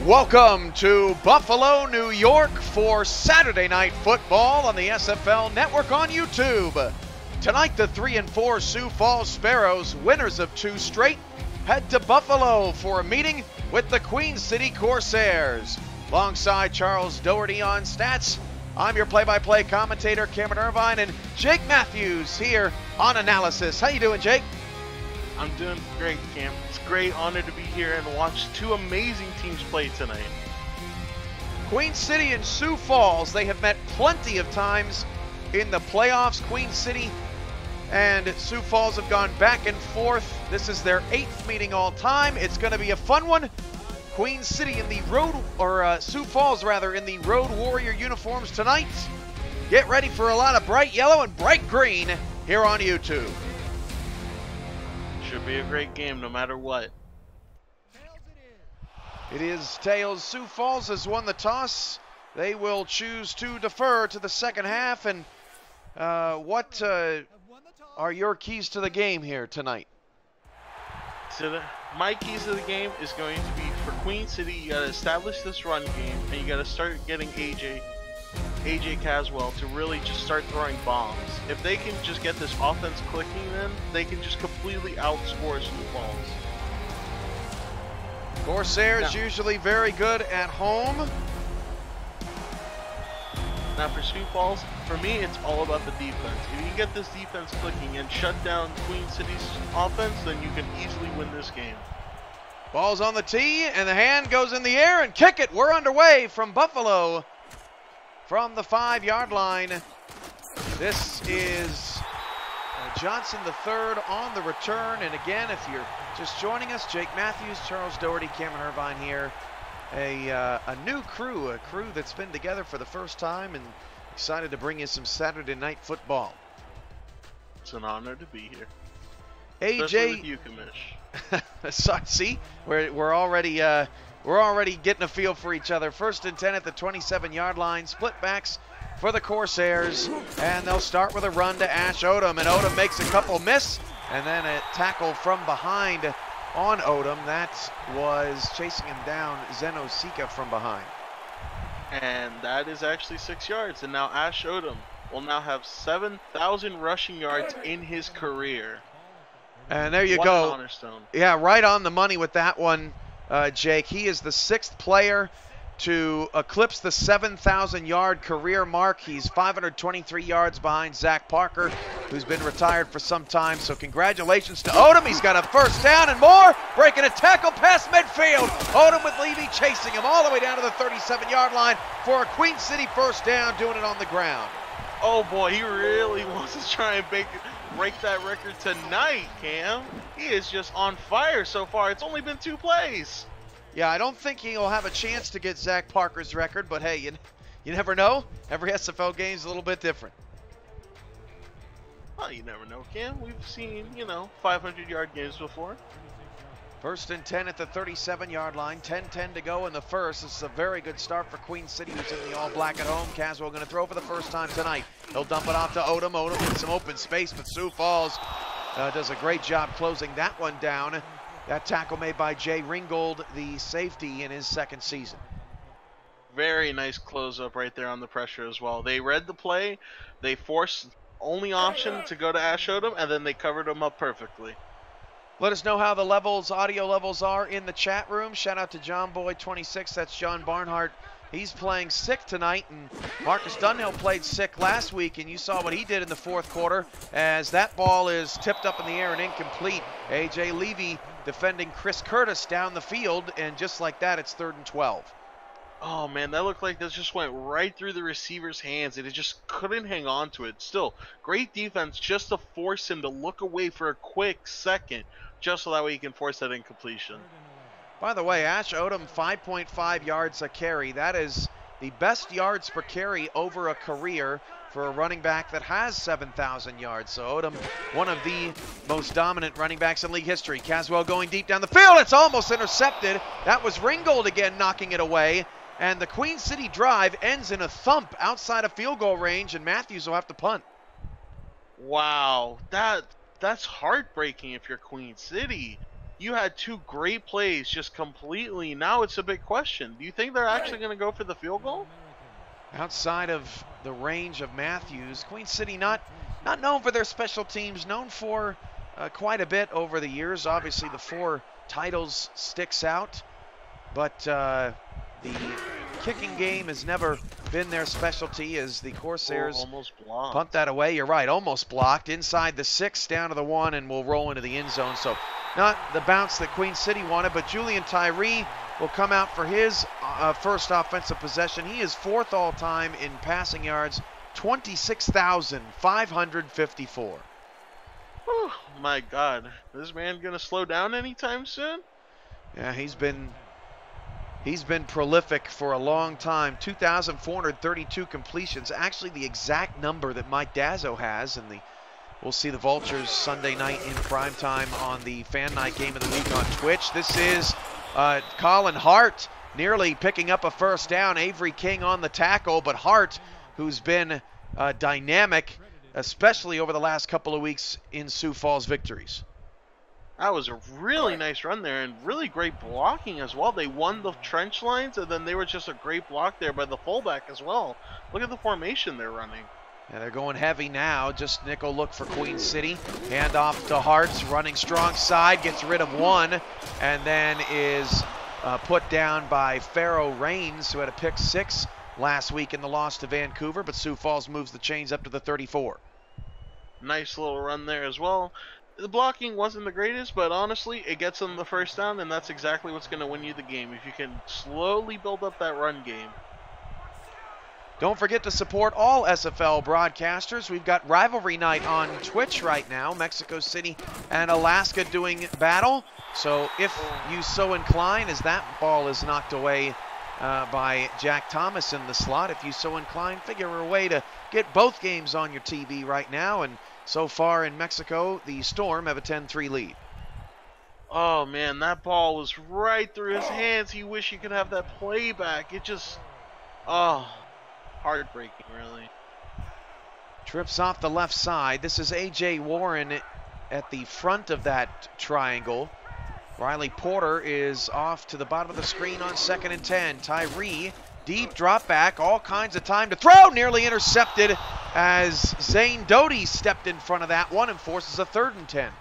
Welcome to Buffalo, New York for Saturday Night Football on the SFL Network on YouTube. Tonight, the 3-4 Sioux Falls Sparrows, winners of 2 straight, head to Buffalo for a meeting with the Queen City Corsairs. Alongside Charles Doherty on stats, I'm your play-by-play commentator, Cameron Irvine, and Jake Matthews here on analysis. How you doing, Jake? I'm doing great, Cam. It's a great honor to be here and watch 2 amazing teams play tonight. Queen City and Sioux Falls, they have met plenty of times in the playoffs. Queen City and Sioux Falls have gone back and forth. This is their 8th meeting all time. It's going to be a fun one. Queen City in the Sioux Falls rather, in the Road Warrior uniforms tonight. Get ready for a lot of bright yellow and bright green here on YouTube. Should be a great game no matter what. It is tails. Sioux Falls has won the toss. They will choose to defer to the second half. And what are your keys to the game here tonight? My keys to the game is going to be for Queen City. You got to establish this run game, and you got to start getting AJ Caswell to really just start throwing bombs. If they can just get this offense clicking, then they can just completely outscore Sioux Falls. Corsairs usually very good at home. Now for Sioux Falls, for me, it's all about the defense. If you can get this defense clicking and shut down Queen City's offense, then you can easily win this game. Ball's on the tee, and the hand goes in the air, and kick it. We're underway from Buffalo. From the 5-yard line, this is Johnson III on the return. And again, if you're just joining us, Jake Matthews, Charles Doherty, Cameron Irvine here. A new crew, a crew that's been together for the first time and excited to bring you some Saturday night football. It's an honor to be here. AJ, with you, Kamish. See, we're already getting a feel for each other. 1st and 10 at the 27-yard line. Split backs for the Corsairs, and they'll start with a run to Ash Odom, and Odom makes a couple miss, and then a tackle from behind on Odom. That was chasing him down, Zeno Sika from behind. And that is actually 6 yards, and now Ash Odom will now have 7,000 rushing yards in his career. And there you what go. An honor stone. Yeah, right on the money with that one, Jake. He is the 6th player to eclipse the 7,000-yard career mark. He's 523 yards behind Zach Parker, who's been retired for some time. So congratulations to Odom. He's got a first down and more, breaking a tackle past midfield. Odom with Levy chasing him all the way down to the 37-yard line for a Queen City first down, doing it on the ground. Oh boy, he really wants to try and break that record tonight, Cam. He is just on fire so far. It's only been 2 plays. Yeah, I don't think he'll have a chance to get Zach Parker's record, but hey, you never know. Every SFL game is a little bit different. Well, you never know, Cam. We've seen, 500-yard games before. 1st and 10 at the 37-yard line. 10-10 to go in the first. This is a very good start for Queen City, who's in the all-black at home. Caswell going to throw for the first time tonight. He'll dump it off to Odom. Odom in some open space, but Sioux Falls does a great job closing that one down. That tackle made by Jay Ringgold, the safety in his 2nd season. Very nice close-up right there on the pressure as well. They read the play. They forced only option to go to Ash Odom, and then they covered him up perfectly. Let us know how the audio levels are in the chat room. Shout out to John Boy 26. That's John Barnhart. He's playing sick tonight, and Marcus Dunhill played sick last week, and you saw what he did in the 4th quarter as that ball is tipped up in the air and incomplete. A.J. Levy defending Chris Curtis down the field, and just like that, it's 3rd and 12. Oh, man, that looked like this just went right through the receiver's hands, and it just couldn't hang on to it. Still, great defense just to force him to look away for a quick second, just so that way he can force that incompletion. By the way, Ash Odom, 5.5 yards a carry. That is the best yards per carry over a career for a running back that has 7,000 yards. So Odom, one of the most dominant running backs in league history. Caswell going deep down the field. It's almost intercepted. That was Ringgold again knocking it away. And the Queen City drive ends in a thump outside of field goal range, and Matthews will have to punt. Wow, that's heartbreaking if you're Queen City. you had two great plays just completely. Now it's a big question. Do you think they're actually going to go for the field goal? Outside of the range of Matthews, Queen City not known for their special teams, known for quite a bit over the years. Obviously, the 4 titles sticks out, but the kicking game has never been their specialty as the Corsairs almost blocked. Punt that away. You're right, almost blocked. Inside the 6, down to the 1, and will roll into the end zone. So not the bounce that Queen City wanted, but Julian Tyree will come out for his first offensive possession. He is 4th all-time in passing yards, 26,554. Oh my God, is this man gonna slow down anytime soon? Yeah, he's been prolific for a long time. 2,432 completions, actually the exact number that Mike Dazzo has. And we'll see the Vultures Sunday night in primetime on the Fan Night Game of the Week on Twitch. This is Colin Hart nearly picking up a first down. Avery King on the tackle, but Hart, who's been dynamic, especially over the last couple of weeks in Sioux Falls victories. That was a really nice run there and really great blocking as well. They won the trench lines, and then they were just a great block there by the fullback as well. Look at the formation they're running. Yeah, they're going heavy now. Just nickel look for Queen City. Hand off to Hartz, running strong side, gets rid of 1, and then is put down by Pharaoh Rains, who had a pick 6 last week in the loss to Vancouver, but Sioux Falls moves the chains up to the 34. Nice little run there as well. The blocking wasn't the greatest, but honestly, it gets them the first down, and that's exactly what's going to win you the game, if you can slowly build up that run game. Don't forget to support all SFL broadcasters. We've got Rivalry Night on Twitch right now. Mexico City and Alaska doing battle. So if you so incline, as that ball is knocked away by Jack Thomas in the slot, if you so incline, figure a way to get both games on your TV right now. And so far in Mexico, the Storm have a 10-3 lead. Oh man, that ball was right through his hands. He wished he could have that playback. It just, heartbreaking, really. Trips off the left side. This is A.J. Warren at the front of that triangle. Riley Porter is off to the bottom of the screen on 2nd and 10. Tyree, deep drop back, all kinds of time to throw, nearly intercepted as Zane Doty stepped in front of that one and forces a 3rd and 10.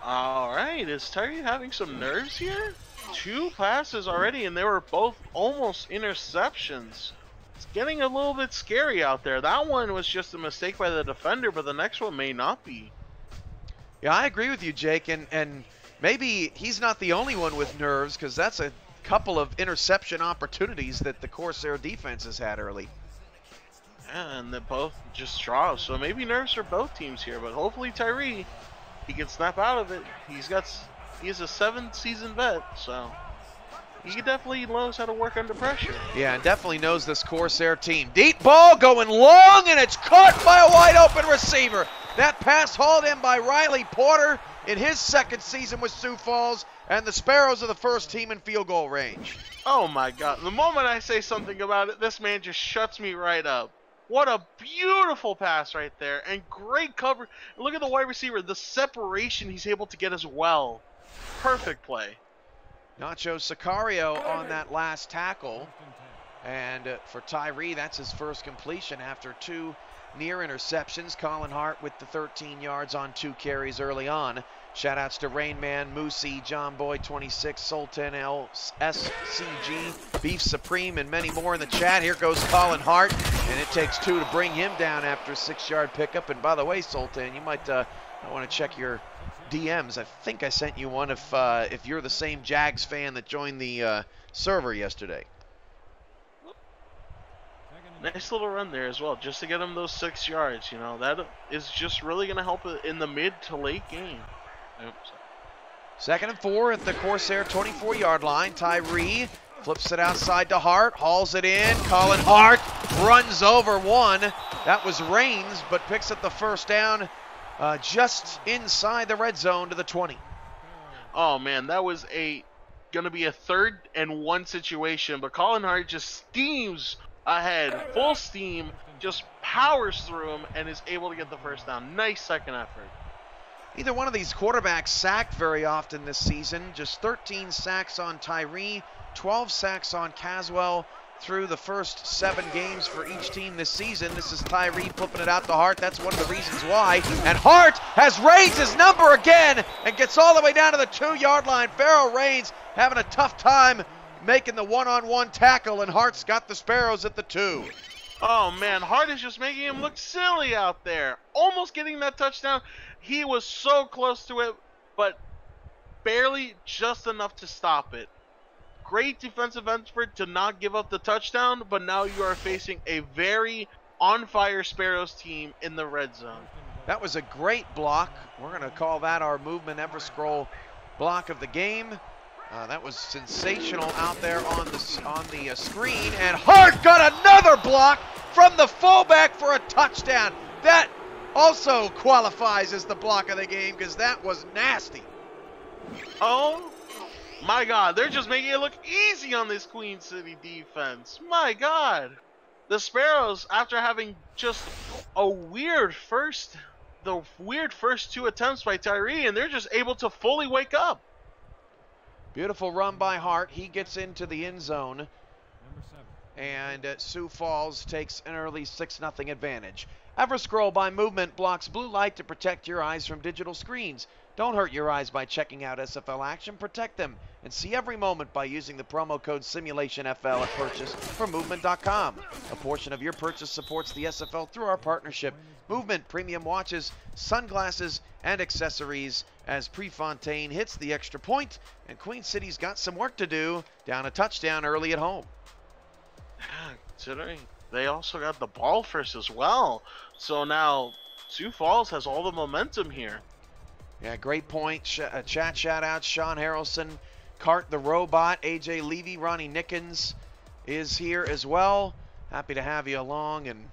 All right, is Tyree having some nerves here? 2 passes already, and they were both almost interceptions. It's getting a little bit scary out there. That one was just a mistake by the defender, but the next one may not be. Yeah, I agree with you, Jake, and maybe he's not the only one with nerves, because that's a couple of interception opportunities that the Corsair defense has had early. Yeah, and they both just draw, so maybe nerves for both teams here, but hopefully Tyree, he can snap out of it. He's a 7-season vet, so he definitely knows how to work under pressure. Yeah, and definitely knows this Corsair team. Deep ball going long, and it's caught by a wide open receiver. That pass hauled in by Riley Porter in his 2nd season with Sioux Falls, and the Sparrows are the first team in field goal range. Oh my God, the moment I say something about it, this man just shuts me right up. What a beautiful pass right there, and great cover. Look at the wide receiver, the separation he's able to get as well. Perfect play. Nacho Sicario on that last tackle, and for Tyree, that's his first completion after 2 near interceptions. Colin Hart with the 13 yards on 2 carries early on. Shoutouts to Rainman, Moosey, John Boy 26, Sultan L, SCG, Beef Supreme, and many more in the chat. Here goes Colin Hart, and it takes 2 to bring him down after a 6-yard pickup. And by the way, Sultan, you might want to check your DMs. I think I sent you one if you're the same Jags fan that joined the server yesterday. Nice little run there as well, just to get him those 6 yards. You know, that is just really going to help in the mid to late game. Oops. 2nd and 4 at the Corsair 24-yard line. Tyree flips it outside to Hart, hauls it in. Colin Hart runs over 1. That was Rains, but picks up the first down just inside the red zone to the 20. Oh man, that was going to be a 3rd and 1 situation, but Colin Hart just steams ahead, full steam, just powers through him and is able to get the first down. Nice second effort. Neither one of these quarterbacks sacked very often this season. Just 13 sacks on Tyree, 12 sacks on Caswell through the first 7 games for each team this season. This is Tyree flipping it out to Hart. That's one of the reasons why. And Hart has raised his number again and gets all the way down to the 2-yard line. Farrell Raines having a tough time making the one-on-one tackle, and Hart's got the Sparrows at the 2. Oh man, Hart is just making him look silly out there. Almost getting that touchdown. He was so close to it, but barely just enough to stop it. Great defensive effort to not give up the touchdown, but now you are facing a very on-fire Sparrows team in the red zone. That was a great block. We're going to call that our movement ever scroll block of the game. That was sensational out there on the screen, and Hart got another block from the fullback for a touchdown. That also qualifies as the block of the game because that was nasty. Oh my God, they're just making it look easy on this Queen City defense. My God. The Sparrows, after having just the weird first 2 attempts by Tyree, and they're just able to fully wake up. Beautiful run by Hart. He gets into the end zone. And Sioux Falls takes an early 6-0 advantage. Everscroll by movement blocks blue light to protect your eyes from digital screens. Don't hurt your eyes by checking out SFL action. Protect them and see every moment by using the promo code SimulationFL at purchase from Movement.com. A portion of your purchase supports the SFL through our partnership. Movement premium watches, sunglasses, and accessories as Prefontaine hits the extra point, and Queen City's got some work to do down a touchdown early at home. Yeah, considering they also got the ball first as well. So now Sioux Falls has all the momentum here. Yeah, great point. Chat shout out Sean Harrelson, Cart the Robot, AJ Levy, Ronnie Nickens is here as well. Happy to have you along, and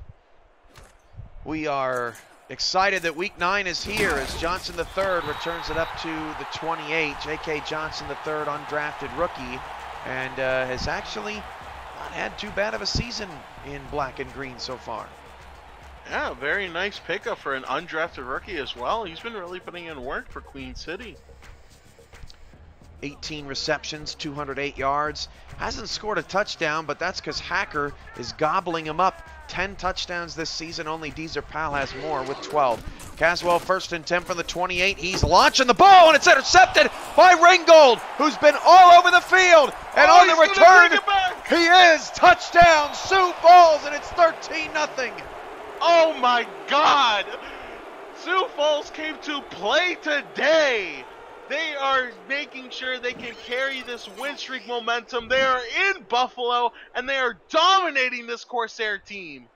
we are excited that week 9 is here as Johnson III returns it up to the 28. J.K. Johnson III, undrafted rookie, and has actually not had too bad of a season in black and green so far. Yeah, very nice pickup for an undrafted rookie as well. He's been really putting in work for Queen City. 18 receptions, 208 yards. Hasn't scored a touchdown, but that's because Hacker is gobbling him up. 10 touchdowns this season. Only Deezer Powell has more with 12. Caswell 1st and 10 from the 28. He's launching the ball, and it's intercepted by Ringgold, who's been all over the field. And on the return, he is. Touchdown, Sioux Falls, and it's 13-0. Oh my God! Sioux Falls came to play today. They are making sure they can carry this win streak momentum. They are in Buffalo, and they are dominating this Corsair team.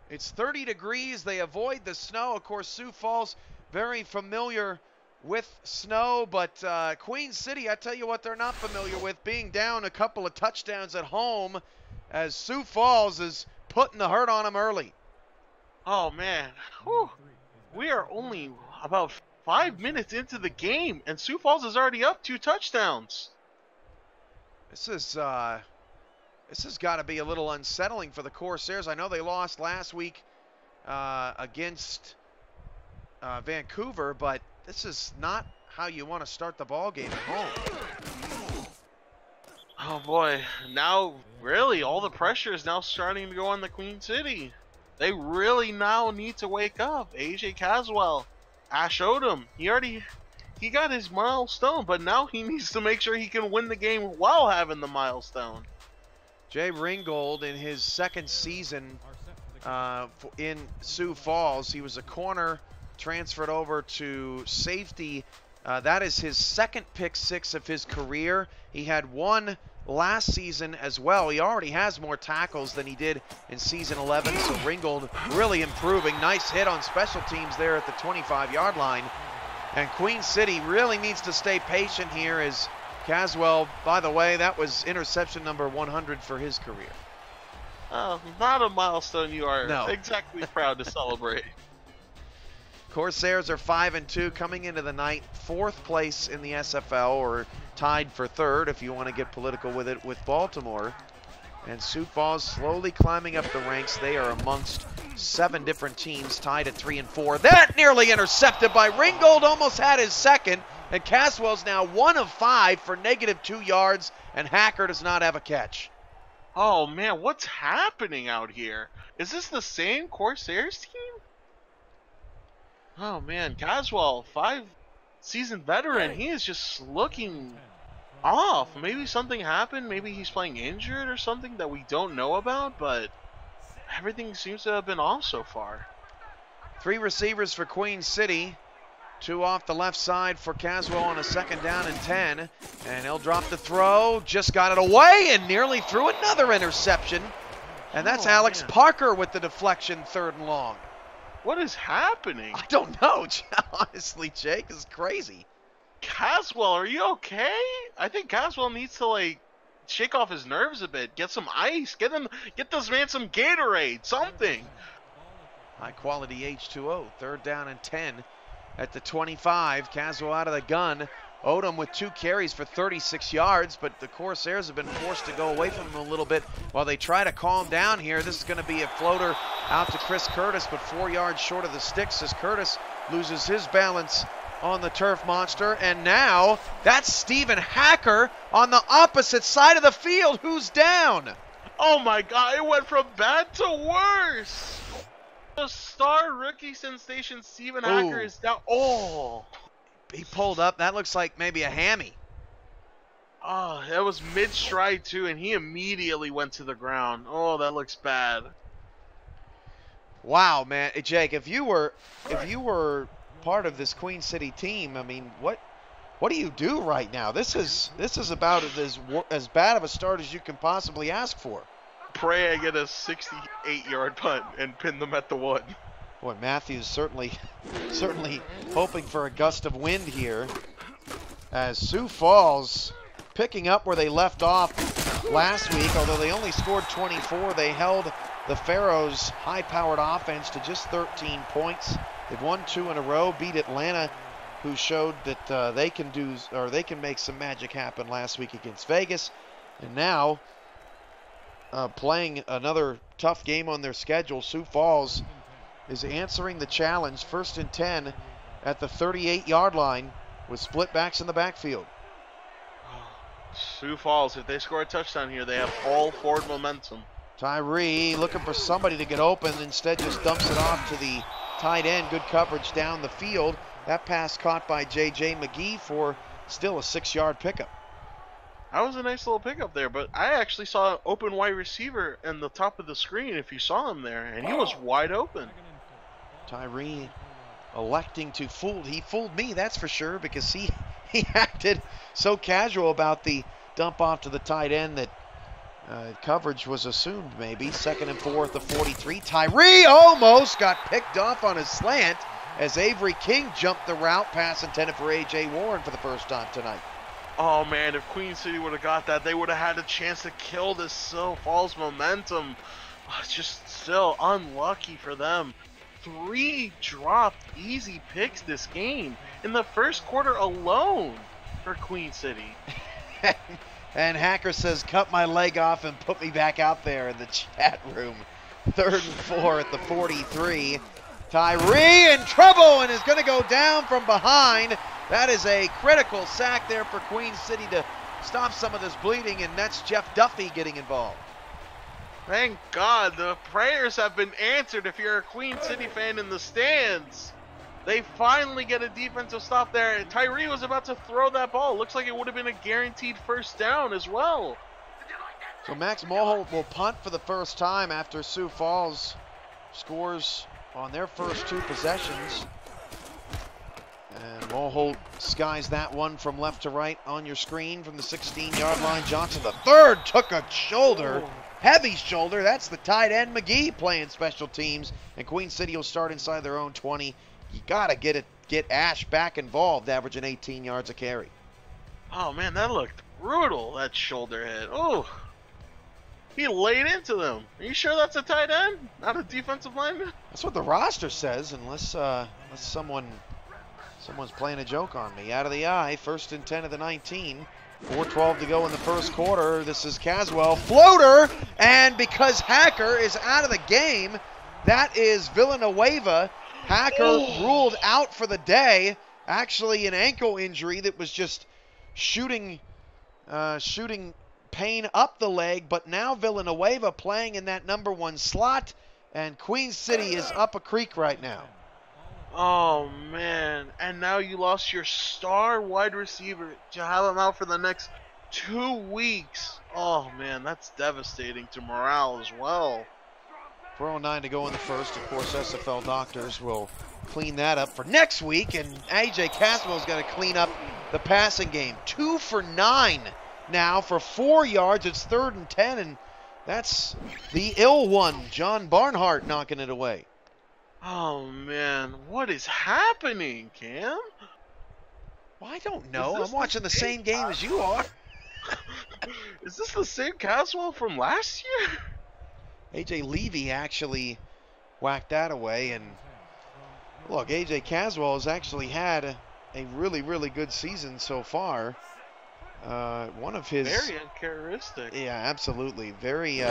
It's 30 degrees. They avoid the snow. Of course, Sioux Falls very familiar with snow, but Queen City, I tell you what, they're not familiar with, being down a couple of touchdowns at home, as Sioux Falls is putting the hurt on them early. Oh man, whew. We are only about 5 minutes into the game, and Sioux Falls is already up 2 touchdowns. This has got to be a little unsettling for the Corsairs. I know they lost last week against Vancouver, but this is not how you want to start the ball game at home. Oh boy, now really all the pressure is now starting to go on the Queen City. They really now need to wake up. AJ Caswell, Ash Odom, he got his milestone, but now he needs to make sure he can win the game while having the milestone. Jay Ringgold, in his 2nd season in Sioux Falls, he was a corner, transferred over to safety. That is his 2nd pick 6 of his career. He had 1 last season as well. He already has more tackles than he did in season 11, so Ringgold really improving. Nice hit on special teams there at the 25-yard line. And Queen City really needs to stay patient here, as Caswell, by the way, that was interception number 100 for his career. Not a milestone you are exactly proud to celebrate. Corsairs are 5-2 coming into the night, 4th place in the SFL, or tied for 3rd if you want to get political with it, with Baltimore. And Sioux Falls slowly climbing up the ranks. They are amongst 7 different teams tied at 3 and 4. That nearly intercepted by Ringgold, almost had his second. And Caswell's now 1 of 5 for -2 yards, and Hacker does not have a catch. Oh man, what's happening out here? Is this the same Corsairs team? Oh man, Caswell, 5-season veteran, he is just looking off. Maybe something happened, maybe he's playing injured or something that we don't know about, but everything seems to have been off so far. 3 receivers for Queen City. 2 off the left side for Caswell on a 2nd down and 10. And he'll drop the throw. Just got it away and nearly threw another interception. And that's Alex Parker with the deflection, 3rd and long. What is happening? I don't know. Honestly, Jake, this is crazy. Caswell, are you okay? I think Caswell needs to, like, shake off his nerves a bit. Get some ice. Get this man some Gatorade. Something. High quality H2O. 3rd down and 10. At the 25, Caswell out of the gun. Odom with 2 carries for 36 yards, but the Corsairs have been forced to go away from him a little bit while they try to calm down here. This is going to be a floater out to Chris Curtis, but 4 yards short of the sticks as Curtis loses his balance on the turf monster. And now that's Stephen Hacker on the opposite side of the field. Who's down? Oh my God, it went from bad to worse. The star rookie sensation Stephen Hacker is down. Oh, he pulled up. That looks like maybe a hammy. Oh, that was mid-stride too, and he immediately went to the ground. Oh, that looks bad. Wow, man. Hey, Jake, if you were part of this Queen City team, I mean, what do you do right now? This is about as bad of a start as you can possibly ask for. Pray I get a 68-yard punt and pin them at the 1. Boy, Matthews certainly hoping for a gust of wind here as Sioux Falls picking up where they left off last week. Although they only scored 24, they held the Sparrows' high-powered offense to just 13 points. They've won 2 in a row, beat Atlanta, who showed that they can make some magic happen last week against Vegas, and now playing another tough game on their schedule. Sioux Falls is answering the challenge. 1st and 10 at the 38-yard line with split backs in the backfield. Sioux Falls, if they score a touchdown here, they have all forward momentum. Tyree looking for somebody to get open, instead just dumps it off to the tight end. Good coverage down the field. That pass caught by J.J. McGee for still a 6-yard pickup. That was a nice little pickup there, but I actually saw an open wide receiver in the top of the screen, if you saw him there, and he was wide open. Tyree electing to he fooled me, that's for sure, because he acted so casual about the dump off to the tight end that coverage was assumed maybe. 2nd and 4 at the 43. Tyree almost got picked off on his slant as Avery King jumped the route, pass intended for A.J. Warren for the first time tonight. Oh man, if Queen City would have got that, they would have had a chance to kill this Sioux Falls momentum. It's just still unlucky for them. 3 dropped easy picks this game in the first quarter alone for Queen City. And Hacker says, cut my leg off and put me back out there in the chat room. 3rd and 4 at the 43. Tyree in trouble and is going to go down from behind. That is a critical sack there for Queen City to stop some of this bleeding, and that's Jeff Duffy getting involved. Thank God, the prayers have been answered if you're a Queen City fan in the stands. They finally get a defensive stop there. Tyree was about to throw that ball. Looks like it would have been a guaranteed first down as well. So Max Mulholt will punt for the first time after Sioux Falls scores on their first 2 possessions. And Mulholt skies that one from left to right on your screen from the 16-yard line. Johnson, the 3rd, took a shoulder, heavy shoulder. That's the tight end McGee playing special teams. And Queen City will start inside their own 20. You got to get Ash back involved, averaging 18 yards a carry. Oh, man, that looked brutal, that shoulder hit. Oh, he laid into them. Are you sure that's a tight end, not a defensive lineman? That's what the roster says, unless someone's playing a joke on me. Out of the eye, 1st and 10 of the 19. 4:12 to go in the first quarter. This is Caswell. Floater! And because Hacker is out of the game, That is Villanueva. Hacker ruled out for the day. Actually, an ankle injury that was just shooting pain up the leg. But now Villanueva playing in that #1 slot. And Queen City is up a creek right now. Oh, man. And now you lost your star wide receiver to have him out for the next 2 weeks. Oh, man, that's devastating to morale as well. 4:09 to go in the first. Of course, SFL doctors will clean that up for next week. And AJ Caswell's going to clean up the passing game. 2 for 9 now for 4 yards. It's 3rd and 10, and that's the ill one, John Barnhart, knocking it away. Oh, man. What is happening, Cam? Well, I don't know. I'm watching the same game as you are. Is this the same Caswell from last year? AJ Levy actually whacked that away. And look, AJ Caswell has actually had a really, really good season so far. One of his... Very uncharacteristic. Yeah, absolutely. Very,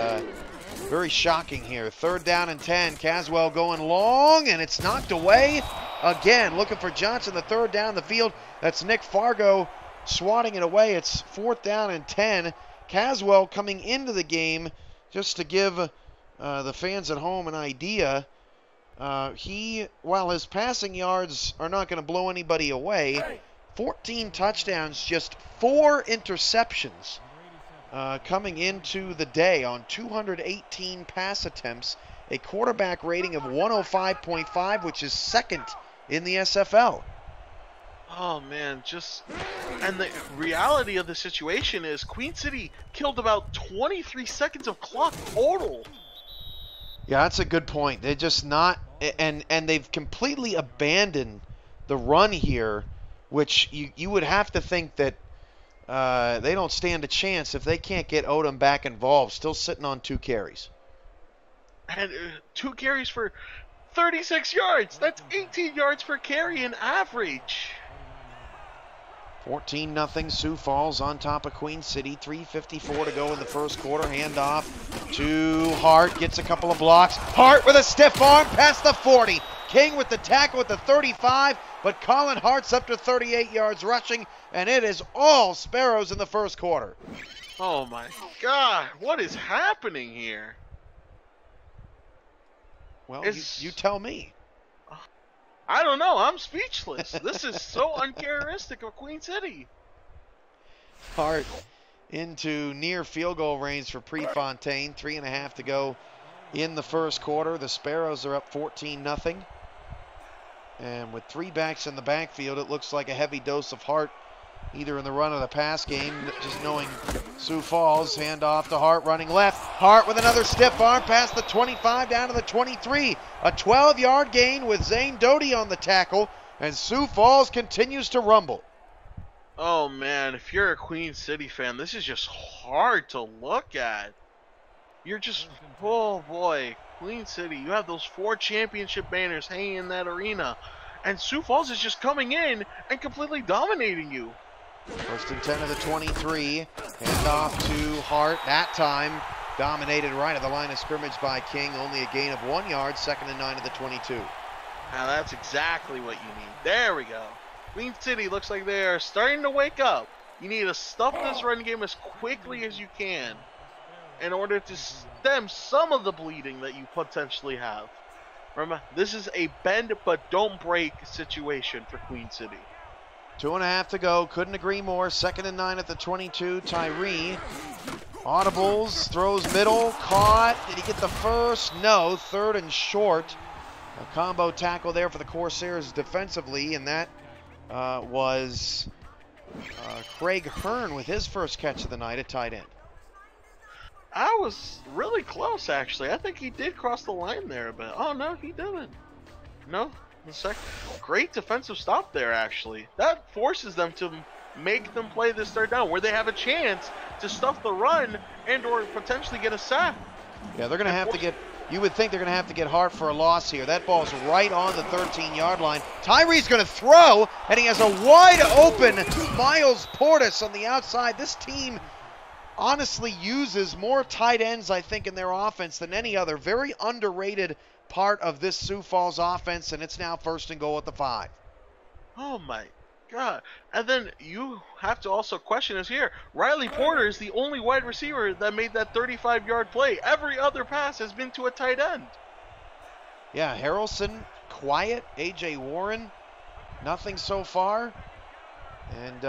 very shocking here. 3rd down and 10. Caswell going long, and it's knocked away again. Looking for Johnson, the 3rd down the field. That's Nick Fargo swatting it away. It's 4th down and 10. Caswell coming into the game, just to give the fans at home an idea, while his passing yards are not going to blow anybody away, 14 touchdowns, just 4 interceptions coming into the day on 218 pass attempts, a quarterback rating of 105.5, which is 2nd in the SFL. Oh, man, and the reality of the situation is Queen City killed about 23 seconds of clock total. Yeah, that's a good point. They're just not, and they've completely abandoned the run here, which you would have to think that they don't stand a chance if they can't get Odom back involved, still sitting on 2 carries. And 2 carries for 36 yards. That's 18 yards per carry in average. 14-0 Sioux Falls on top of Queen City. 3:54 to go in the first quarter. Handoff to Hart. Gets a couple of blocks. Hart with a stiff arm past the 40. King with the tackle at the 35. But Colin Hart's up to 38 yards rushing. And it is all Sparrows in the first quarter. Oh my God. What is happening here? Well, you tell me. I don't know. I'm speechless. This is so uncharacteristic of Queen City. Hart into near field goal range for Prefontaine. 3.5 to go in the first quarter. The Sparrows are up 14-0. And with 3 backs in the backfield, it looks like a heavy dose of Hart, either in the run or the pass game, just knowing Sioux Falls. Handoff to Hart running left. Hart with another stiff arm past the 25 down to the 23. A 12-yard gain with Zane Doty on the tackle, and Sioux Falls continues to rumble. Oh, man, if you're a Queen City fan, this is just hard to look at. You're just, oh boy, Queen City, you have those 4 championship banners hanging in that arena, and Sioux Falls is just coming in and completely dominating you. 1st and 10 of the 23. Handoff to Hart. That time dominated right at the line of scrimmage by King. Only a gain of 1 yard. 2nd and 9 of the 22. Now that's exactly what you need. There we go. Queen City looks like they are starting to wake up. You need to stuff this run game as quickly as you can in order to stem some of the bleeding that you potentially have. Remember, this is a bend but don't break situation for Queen City. 2.5 to go. Couldn't agree more. 2nd and 9 at the 22. Tyree audibles, throws middle, caught. Did he get the first? No. 3rd and short. A combo tackle there for the Corsairs defensively, and that was Craig Hearn with his first catch of the night at tight end. I was really close, actually. I think he did cross the line there a bit. Oh, no, he didn't. No. Great defensive stop there, actually. That forces them to make them play this 3rd down, where they have a chance to stuff the run and or potentially get a sack. Yeah, they're going to have to get, you would think they're going to have to get Hart for a loss here. That ball's right on the 13-yard line. Tyree's going to throw, and he has a wide open Miles Portis on the outside. This team honestly uses more tight ends, I think, in their offense than any other. Very underrated part of this Sioux Falls offense, and it's now 1st and goal at the 5. Oh my God. And then you have to also question us here. Riley Porter is the only wide receiver that made that 35-yard play. Every other pass has been to a tight end. Yeah, Harrelson, quiet. A.J. Warren, nothing so far. And,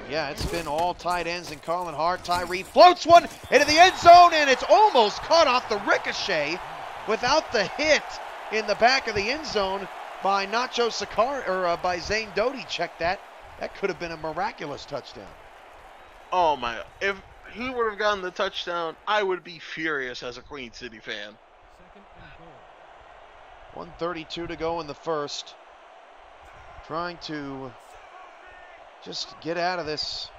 yeah, it's been all tight ends and Colin Hart. Tyree floats one into the end zone, and it's almost caught off the ricochet without the hit in the back of the end zone by Nacho Sakar, or by Zane Doty. Check that. That could have been a miraculous touchdown. Oh my, if he would have gotten the touchdown, I would be furious as a Queen City fan. 1:32 to go in the first. Trying to just get out of this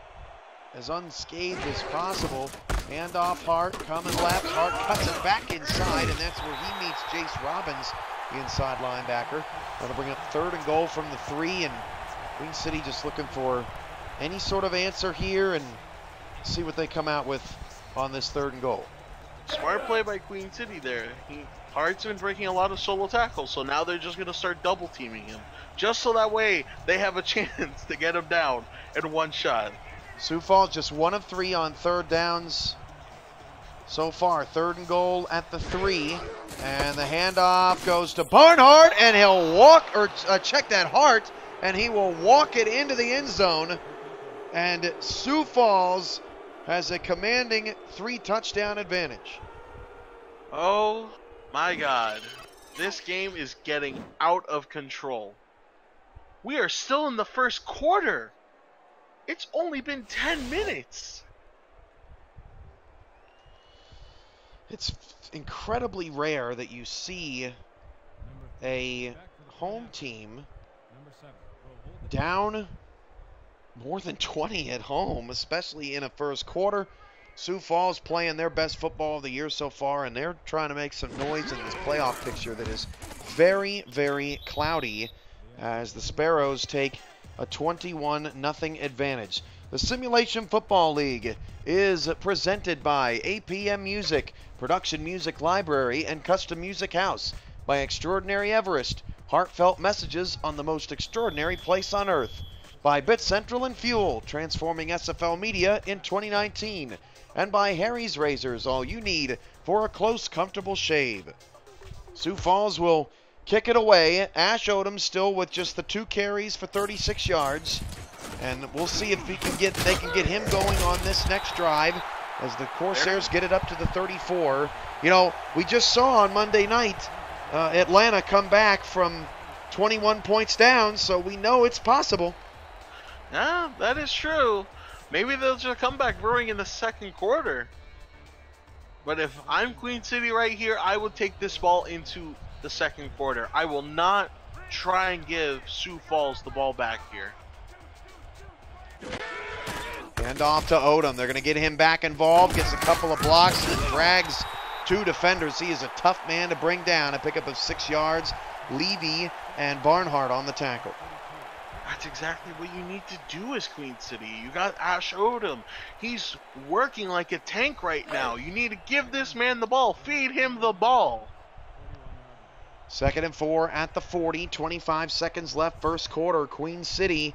as unscathed as possible. Hand off Hart, coming left. Hart cuts it back inside, and that's where he meets Jace Robbins, the inside linebacker. Going to bring up 3rd and goal from the 3, and Queen City just looking for any sort of answer here and see what they come out with on this 3rd and goal. Smart play by Queen City there. Hart's been breaking a lot of solo tackles, so now they're just going to start double teaming him. Just so that way they have a chance to get him down in one shot. Sioux Falls just 1 of 3 on 3rd downs so far. 3rd and goal at the 3. And the handoff goes to Barnhart, and he'll walk, or check that, Hart, and he will walk it into the end zone. And Sioux Falls has a commanding 3-touchdown advantage. Oh my God. This game is getting out of control. We are still in the first quarter. It's only been 10 minutes. It's incredibly rare that you see a home team down more than 20 at home, especially in a first quarter. Sioux Falls playing their best football of the year so far, and they're trying to make some noise in this playoff picture that is very, very cloudy as the Sparrows take a 21-0 advantage. The Simulation Football League is presented by APM Music, Production Music Library, and Custom Music House, by Extraordinary Everest, heartfelt messages on the most extraordinary place on earth, by Bit Central and Fuel, transforming SFL media in 2019, and by Harry's Razors, all you need for a close, comfortable shave. Sioux Falls will kick it away. Ash Odom still with just the 2 carries for 36 yards. And we'll see if they can get him going on this next drive as the Corsairs get it up to the 34. You know, we just saw on Monday night Atlanta come back from 21 points down, so we know it's possible. Yeah, that is true. Maybe they'll just come back brewing in the second quarter. But if I'm Queen City right here, I would take this ball into the second quarter. I will not try and give Sioux Falls the ball back here. Hand off to Odom. They're going to get him back involved. Gets a couple of blocks and drags 2 defenders. He is a tough man to bring down. A pickup of 6 yards. Levy and Barnhart on the tackle. That's exactly what you need to do as Queen City. You got Ash Odom. He's working like a tank right now. You need to give this man the ball. Feed him the ball. 2nd and 4 at the 40. 25 seconds left, first quarter. Queen City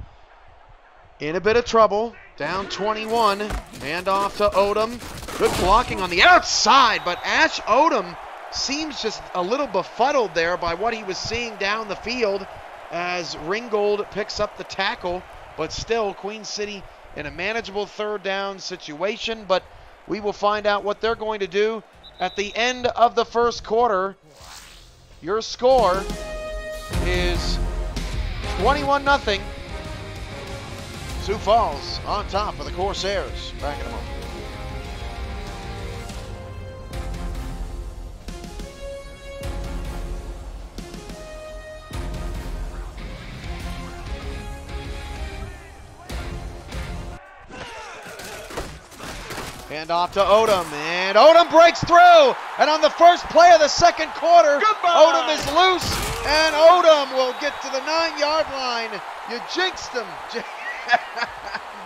in a bit of trouble. Down 21. Hand off to Odom. Good blocking on the outside, but Ash Odom seems just a little befuddled there by what he was seeing down the field as Ringgold picks up the tackle. But still, Queen City in a manageable 3rd down situation. But we will find out what they're going to do at the end of the first quarter. Your score is 21-0. Sioux Falls on top of the Corsairs. Back in a moment. Hand off to Odom, and Odom breaks through, and on the first play of the second quarter, Odom is loose, and Odom will get to the 9-yard line. You jinxed him.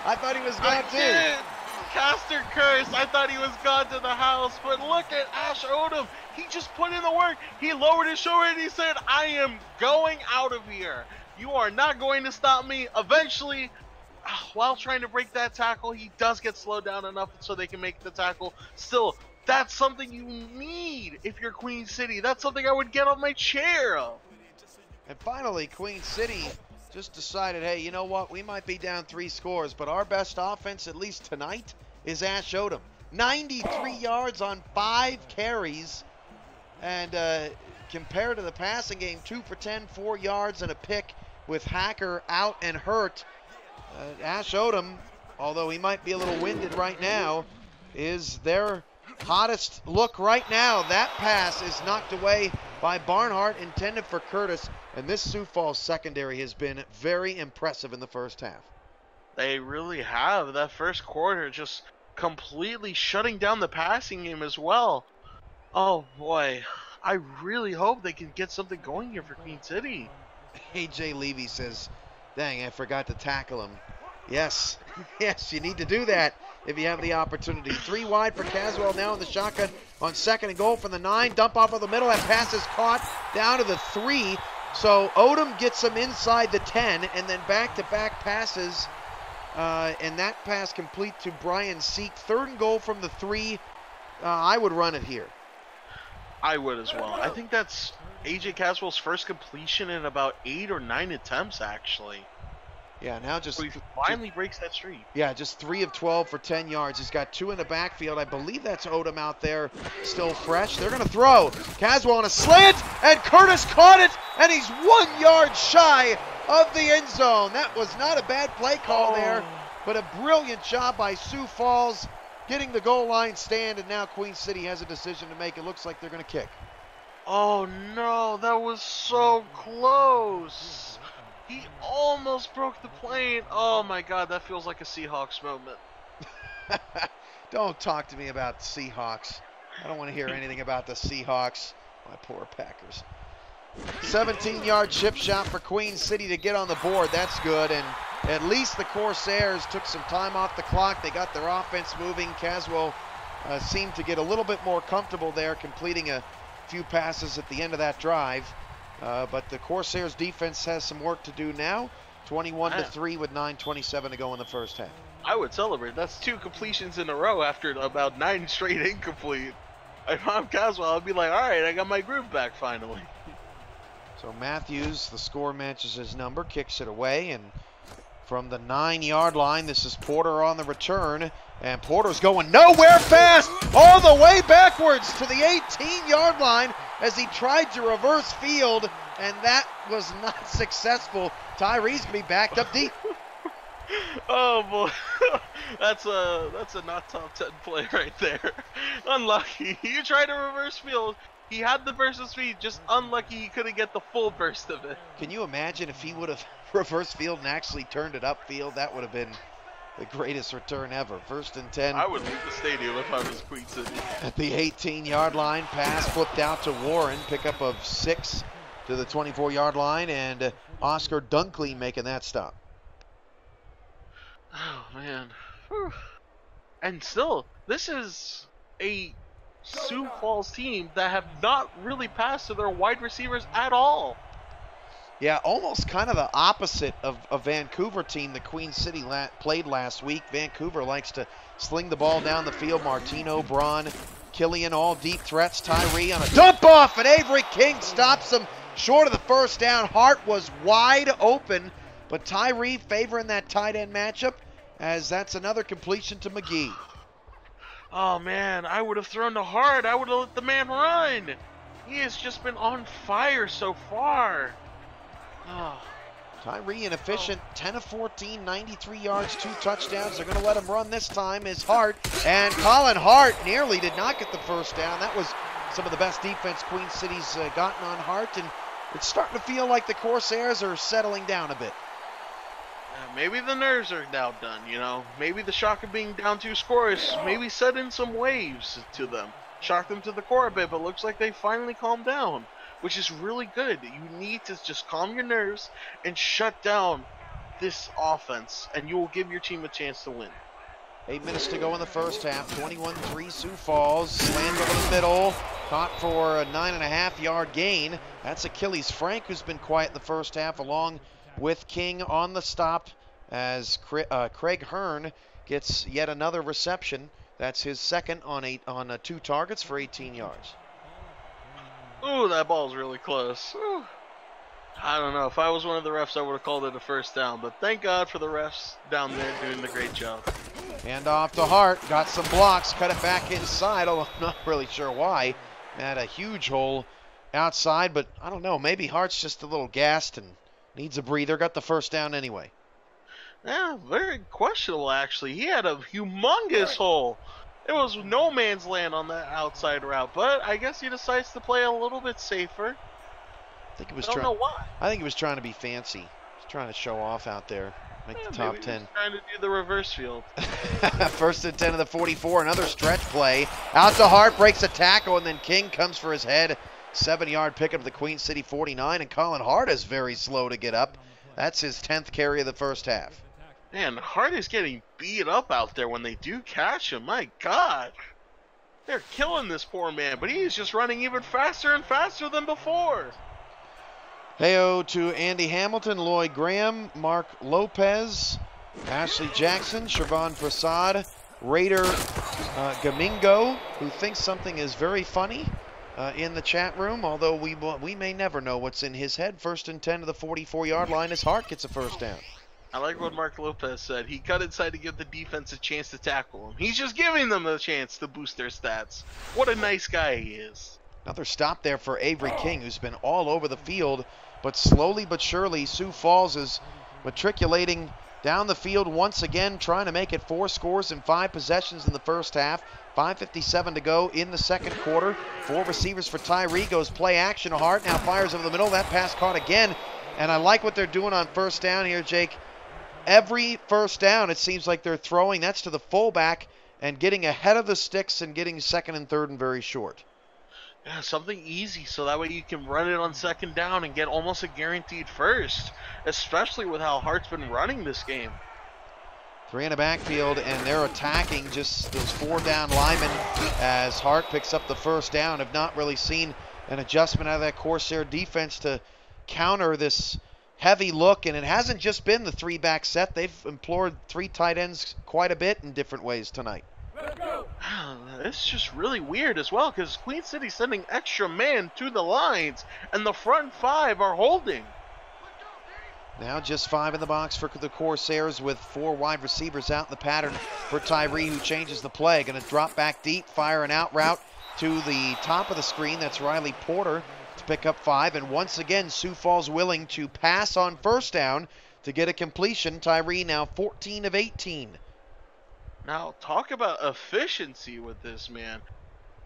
I thought he was gone too. Caster curse. I thought he was gone to the house, but look at Ash Odom. He just put in the work. He lowered his shoulder and he said, I am going out of here. You are not going to stop me. Eventually, while trying to break that tackle, he does get slowed down enough so they can make the tackle. Still, that's something you need if you're Queen City. That's something I would get on my chair. And finally, Queen City just decided, hey, you know what? We might be down 3 scores, but our best offense, at least tonight, is Ash Odom. 93 yards on 5 carries. And compared to the passing game, 2 for 10, 4 yards and a pick with Hacker out and hurt. Ash Odom, although he might be a little winded right now, is their hottest look right now. That pass is knocked away by Barnhart, intended for Curtis. And this Sioux Falls secondary has been very impressive in the first half. They really have. That first quarter just completely shutting down the passing game as well. Oh boy, I really hope they can get something going here for Queen City. AJ Levy says, dang, I forgot to tackle him. Yes, yes, you need to do that if you have the opportunity. 3 wide for Caswell now in the shotgun on 2nd and goal from the 9. Dump off of the middle. That pass is caught down to the 3. So Odom gets him inside the 10, and then back-to-back passes. And that pass complete to Brian Seek. 3rd and goal from the 3. I would run it here. I would as well. I think that's AJ Caswell's first completion in about 8 or 9 attempts, actually. Yeah, now just... So he finally breaks that streak. Yeah, just 3 of 12 for 10 yards. He's got 2 in the backfield. I believe that's Odom out there, still fresh. They're going to throw. Caswell on a slant, and Curtis caught it, and he's 1 yard shy of the end zone. That was not a bad play call there, but a brilliant job by Sioux Falls getting the goal line stand, and now Queen City has a decision to make. It looks like they're going to kick. Oh no, that was so close. He almost broke the plane. Oh my god, that feels like a Seahawks moment. Don't talk to me about the Seahawks. I don't want to hear anything about the Seahawks. My poor Packers. 17-yard chip shot for Queen City to get on the board. That's good. And at least the Corsairs took some time off the clock. They got their offense moving. Caswell seemed to get a little bit more comfortable there, completing a few passes at the end of that drive. But the Corsairs defense has some work to do now. 21-3 with 9:27 to go in the first half. I would celebrate. That's 2 completions in a row after about 9 straight incomplete. If I'm Caswell, I'd be like, all right, I got my groove back finally. So Matthews, the score matches his number, kicks it away, and from the 9-yard line, this is Porter on the return, and Porter's going nowhere fast, all the way backwards to the 18-yard line as he tried to reverse field, and that was not successful. Tyree's gonna be backed up deep. Oh boy, that's a not top 10 play right there. Unlucky. You tried to reverse field. He had the burst of speed, just unlucky he couldn't get the full burst of it. Can you imagine if he would have reversed field and actually turned it upfield? That would have been the greatest return ever. 1st and 10. I would leave the stadium if I was Queen City. At the 18-yard line, pass flipped out to Warren. Pickup of 6 to the 24-yard line, and Oscar Dunkley making that stop. Oh, man. Whew. And still, this is a Sioux Falls team that have not really passed to their wide receivers at all. Yeah, almost kind of the opposite of a Vancouver team that Queen City played last week. Vancouver likes to sling the ball down the field. Martino, Braun, Killian, all deep threats. Tyree on a dump off, and Avery King stops him short of the first down. Hart was wide open, but Tyree favoring that tight end matchup, as that's another completion to McGee. Oh man, I would have thrown to Hart. I would have let the man run. He has just been on fire so far. Oh. Tyree inefficient, 10 of 14, 93 yards, 2 touchdowns. They're going to let him run this time is Hart. And Colin Hart nearly did not get the first down. That was some of the best defense Queen City's gotten on Hart. And it's starting to feel like the Corsairs are settling down a bit. Maybe the nerves are now done, you know. Maybe the shock of being down 2 scores maybe set in some waves to them. Shocked them to the core a bit, but looks like they finally calmed down, which is really good. You need to just calm your nerves and shut down this offense, and you will give your team a chance to win. 8 minutes to go in the first half. 21-3 Sioux Falls. Slammed over the middle. Caught for a 9.5-yard gain. That's Achilles Frank, who's been quiet in the first half, along with King on the stop as Craig Hearn gets yet another reception. That's his second on 2 targets for 18 yards. Ooh, that ball's really close. Ooh. I don't know. If I was one of the refs, I would have called it a first down. But thank God for the refs down there doing the great job. Hand off to Hart. Got some blocks. Cut it back inside, although I'm not really sure why. Had a huge hole outside, but I don't know. Maybe Hart's just a little gassed and needs a breather. Got the first down anyway. Yeah, very questionable, actually. He had a humongous hole. It was no man's land on that outside route, but I guess he decides to play a little bit safer. I don't know why. I think he was trying to be fancy. He's trying to show off out there. Make the top 10. Trying to do the reverse field. First and 10 of the 44. Another stretch play. Out to Hart, breaks a tackle, and then King comes for his head. 7-yard pickup of the Queen City 49, and Colin Hart is very slow to get up. That's his 10th carry of the first half. Man, Hart is getting beat up out there when they do catch him. My God. They're killing this poor man, but he's just running even faster and faster than before. Heyo to Andy Hamilton, Lloyd Graham, Mark Lopez, Ashley Jackson, Siobhan Prasad, Raider Gamingo, who thinks something is very funny in the chat room, although we may never know what's in his head. First and 10 to the 44-yard line as Hart gets a first down. I like what Mark Lopez said. He cut inside to give the defense a chance to tackle him. He's just giving them a chance to boost their stats. What a nice guy he is. Another stop there for Avery King, who's been all over the field, but slowly but surely Sioux Falls is matriculating down the field once again, trying to make it 4 scores in 5 possessions in the first half. 5:57 to go in the second quarter. 4 receivers for Tyree. Goes play action. Hart now fires over the middle. That pass caught again. And I like what they're doing on first down here, Jake. Every first down, it seems like they're throwing. That's to the fullback and getting ahead of the sticks and getting second and third and very short. Yeah, something easy, so that way you can run it on second down and get almost a guaranteed first, especially with how Hart's been running this game. 3 in the backfield, and they're attacking just those 4 down linemen as Hart picks up the first down. Have not really seen an adjustment out of that Corsair defense to counter this heavy look, and it hasn't just been the 3-back set. They've employed 3 tight ends quite a bit in different ways tonight. It's just really weird as well, because Queen City's sending extra man to the lines, and the front 5 are holding. Now just 5 in the box for the Corsairs with 4 wide receivers out in the pattern for Tyree, who changes the play. Going to drop back deep, fire an out route to the top of the screen. That's Riley Porter to pick up 5. And once again, Sioux Falls willing to pass on first down to get a completion. Tyree now 14 of 18. Now, talk about efficiency with this, man.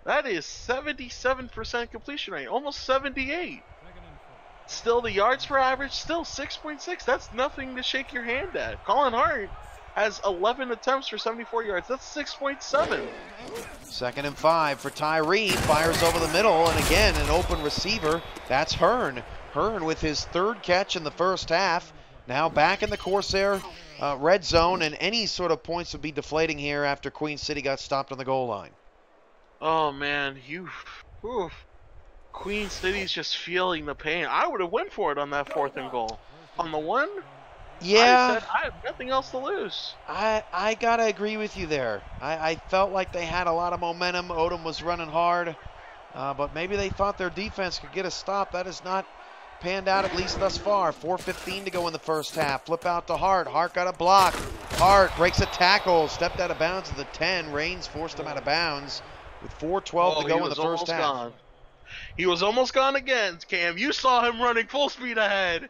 That is 77% completion rate, almost 78. Still, the yards per average, still 6.6. That's nothing to shake your hand at. Colin Hart has 11 attempts for 74 yards. That's 6.7. Second and 5 for Tyree. Fires over the middle, and again, an open receiver. That's Hearn. Hearn with his 3rd catch in the first half. Now back in the Corsair red zone, and any sort of points would be deflating here after Queen City got stopped on the goal line. Oh, man. Queen City's just feeling the pain. I would have went for it on that 4th and goal. On the 1, yeah, I have nothing else to lose. I got to agree with you there. I felt like they had a lot of momentum. Odom was running hard, but maybe they thought their defense could get a stop. That has not panned out, at least thus far. 4:15 to go in the first half. Flip out to Hart. Hart got a block. Hart breaks a tackle. Stepped out of bounds at the 10. Reigns forced him out of bounds with 4:12 to go in the first half. Gone. He was almost gone again, Cam. You saw him running full speed ahead.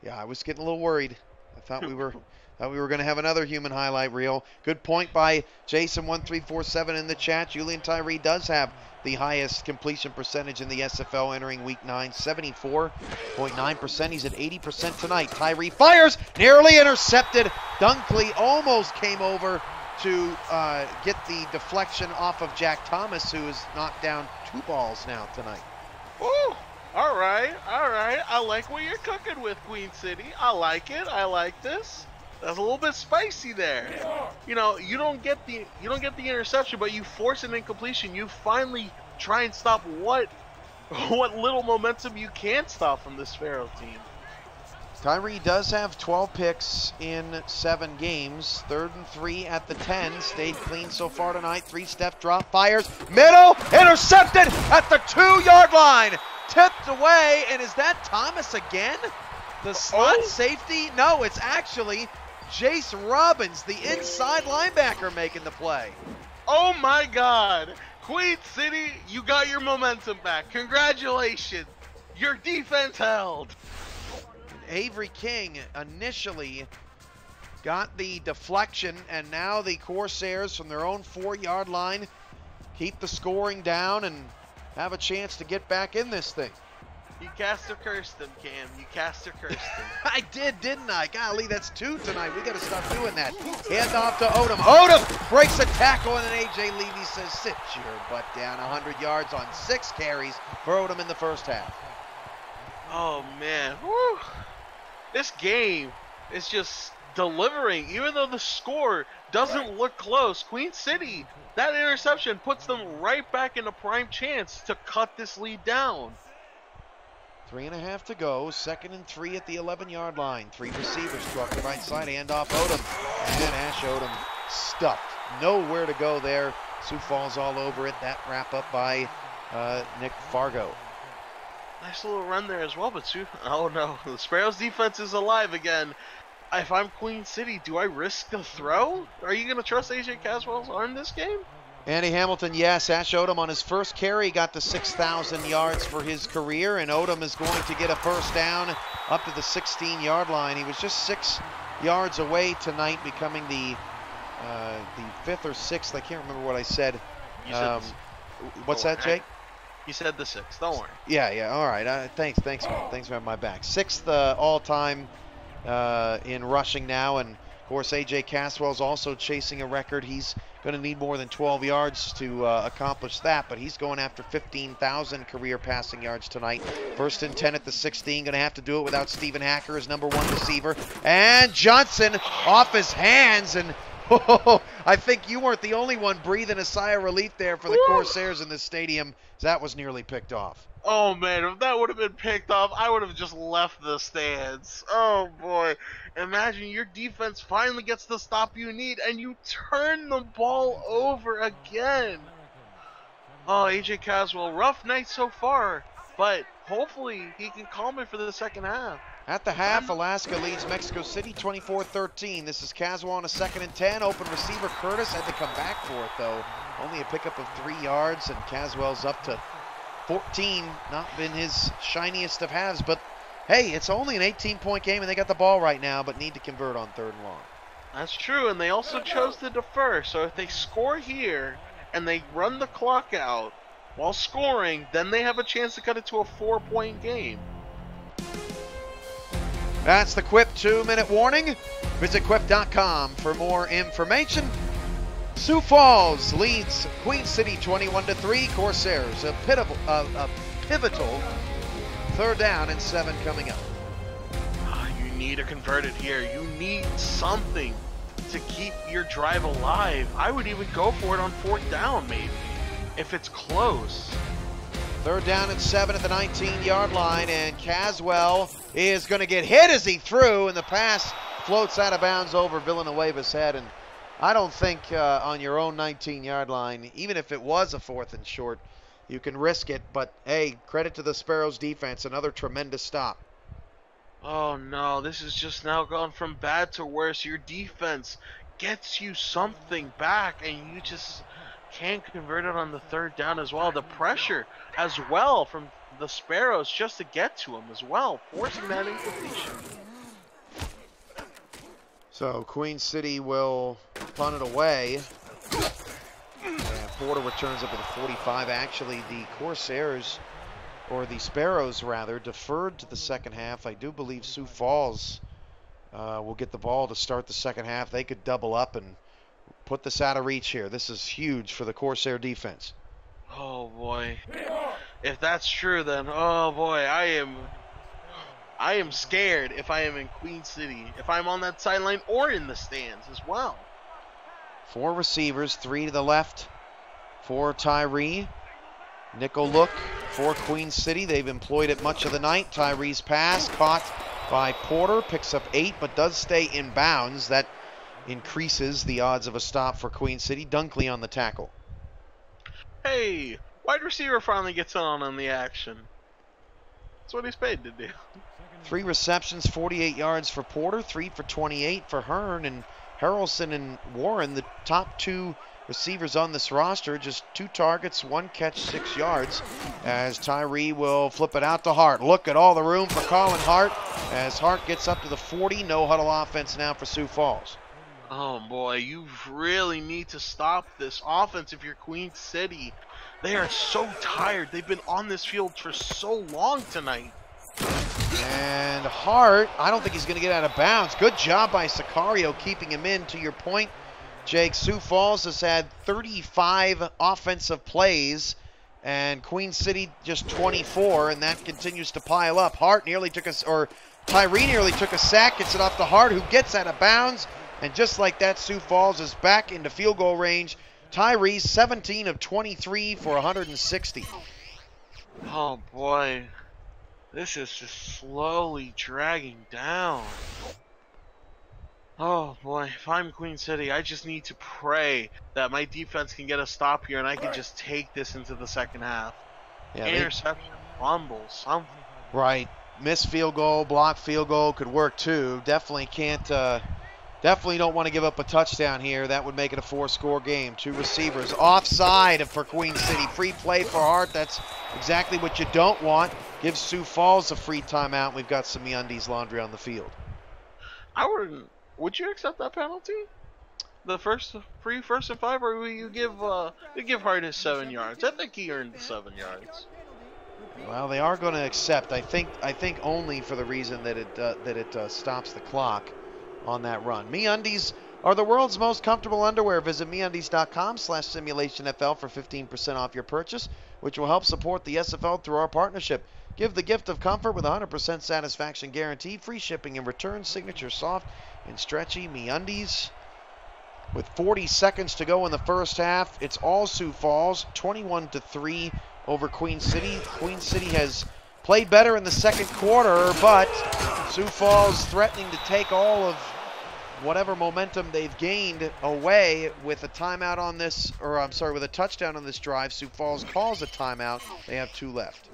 Yeah, I was getting a little worried. I thought we were going to have another human highlight reel. Good point by Jason1347 in the chat. Julian Tyree does have the highest completion percentage in the SFL entering week 9, 74.9%. He's at 80% tonight. Tyree fires, narrowly intercepted. Dunkley almost came over to get the deflection off of Jack Thomas, who has knocked down 2 balls now tonight. Ooh, all right. I like what you're cooking with, Queen City. I like it. I like this. That's a little bit spicy there. You know, you don't get the interception, but you force an incompletion. You finally try and stop what little momentum you can stop from this Sparrows team. Tyree does have 12 picks in 7 games. 3rd and 3 at the 10. Stayed clean so far tonight. 3-step drop, fires, middle, intercepted at the 2-yard line. Tipped away, and is that Thomas again? The slot safety? No, it's actually Jace Robbins, the inside linebacker, making the play. Oh my God. Queen City, you got your momentum back. Congratulations. Your defense held. Avery King initially got the deflection, and now the Corsairs from their own 4-yard line keep the scoring down and have a chance to get back in this thing. You cast or cursed them, Cam. You cast or cursed them. I did, didn't I? Golly, that's 2 tonight. We got to stop doing that. Hand off to Odom. Odom breaks a tackle, and then A.J. Levy says, sit your butt down. 100 yards on 6 carries for Odom in the first half. Oh, man. Woo. This game is just delivering. Even though the score doesn't look close, Queen City, that interception puts them right back in a prime chance to cut this lead down. 3.5 to go. 2nd and 3 at the 11-yard line. 3 receivers to the right side. Hand off Odom. And Ash Odom stuffed. Nowhere to go there. Sioux Falls all over it. That wrap up by Nick Fargo. Nice little run there as well, but oh no, the Sparrows defense is alive again. If I'm Queen City, do I risk the throw? Are you going to trust AJ Caswell's arm this game? Andy Hamilton, yes. Ash Odom on his first carry got to 6,000 yards for his career, and Odom is going to get a first down up to the 16-yard line. He was just 6 yards away tonight, becoming the 5th or 6th. I can't remember what I said. What's that, Jake? You said the 6th. Don't worry. Yeah. All right. Thanks, man. Thanks for having my back. 6th all-time in rushing now, and of course AJ Caswell's also chasing a record. He's going to need more than 12 yards to accomplish that, but he's going after 15,000 career passing yards tonight. 1st and 10 at the 16. Going to have to do it without Stephen Hacker as number 1 receiver. And Johnson off his hands, and I think you weren't the only one breathing a sigh of relief there for the Corsairs in this stadium. That was nearly picked off. Oh man, if that would have been picked off, I would have just left the stands. Oh boy. Imagine your defense finally gets the stop you need and you turn the ball over again. Oh, AJ Caswell, rough night so far, but hopefully he can calm it for the second half. At the half, Alaska leads Mexico City 24-13. This is Caswell on a 2nd and 10. Open receiver Curtis had to come back for it, though. Only a pickup of 3 yards, and Caswell's up to 14. Not been his shiniest of halves, but hey, it's only an 18-point game, and they got the ball right now, but need to convert on 3rd and long. That's true, and they also chose to defer. So if they score here and they run the clock out while scoring, then they have a chance to cut it to a 4-point game. That's the Quip 2-minute warning. Visit quip.com for more information. Sioux Falls leads Queen City 21-3. Corsairs a pivotal 3rd down and 7 coming up. You need to convert it here. You need something to keep your drive alive. I would even go for it on 4th down, maybe, if it's close. 3rd down and 7 at the 19-yard line, and Caswell is going to get hit as he threw, and the pass floats out of bounds over Villanueva's head. And I don't think on your own 19-yard line, even if it was a 4th and short, you can risk it. But, hey, credit to the Sparrows defense, another tremendous stop. Oh, no, this has just now gone from bad to worse. Your defense gets you something back, and you just can't convert it on the 3rd down as well. The pressure as well from the Sparrows just to get to him as well, forcing that incompletion. So Queen City will punt it away. And Porter returns up to the 45. Actually, the Corsairs, or the Sparrows rather, deferred to the second half. I do believe Sioux Falls will get the ball to start the second half. They could double up and put this out of reach here. This is huge for the Corsair defense. Oh boy. If that's true, then oh boy, I am scared if I am in Queen City, if I'm on that sideline or in the stands as well. 4 receivers, 3 to the left for Tyree. Nickel look for Queen City. They've employed it much of the night. Tyree's pass caught by Porter, picks up 8, but does stay in bounds. That increases the odds of a stop for Queen City. Dunkley on the tackle. Hey, wide receiver finally gets on the action. That's what he's paid to do. 3 receptions, 48 yards for Porter, 3 for 28 for Hearn, and Harrelson and Warren, the top 2 receivers on this roster, just 2 targets, 1 catch, 6 yards, as Tyree will flip it out to Hart. Look at all the room for Colin Hart as Hart gets up to the 40. No huddle offense now for Sioux Falls. Oh boy, you really need to stop this offense if you're Queen City. They are so tired. They've been on this field for so long tonight. And Hart, I don't think he's going to get out of bounds. Good job by Sicario keeping him in. To your point, Jake, Sioux Falls has had 35 offensive plays, and Queen City just 24, and that continues to pile up. Tyree nearly took a sack, gets it off to Hart, who gets out of bounds, and just like that, Sioux Falls is back into field goal range. Tyree, 17 of 23 for 160. Oh boy, this is just slowly dragging down. Oh boy, if I'm Queen City, I just need to pray that my defense can get a stop here and I can just take this into the second half. Yeah, interception, fumble, something. Right, missed field goal, blocked field goal could work too. Definitely don't want to give up a touchdown here. That would make it a 4-score game. 2 receivers offside for Queen City. Free play for Hart. That's exactly what you don't want. Gives Sioux Falls a free timeout. We've got some MeUndies laundry on the field. Would you accept that penalty? The first and 5, or will you give Hart his 7 yards? I think he earned the 7 yards. Well, they are going to accept. I think only for the reason that it stops the clock on that run. MeUndies are the world's most comfortable underwear. Visit MeUndies.com/SimulationFL for 15% off your purchase, which will help support the SFL through our partnership. Give the gift of comfort with 100% satisfaction guarantee, free shipping and return, signature soft and stretchy MeUndies. With 40 seconds to go in the first half, it's all Sioux Falls, 21-3 over Queen City. Queen City has played better in the second quarter, but Sioux Falls threatening to take all of whatever momentum they've gained away with a timeout on this, with a touchdown on this drive. Sioux Falls calls a timeout. They have 2 left.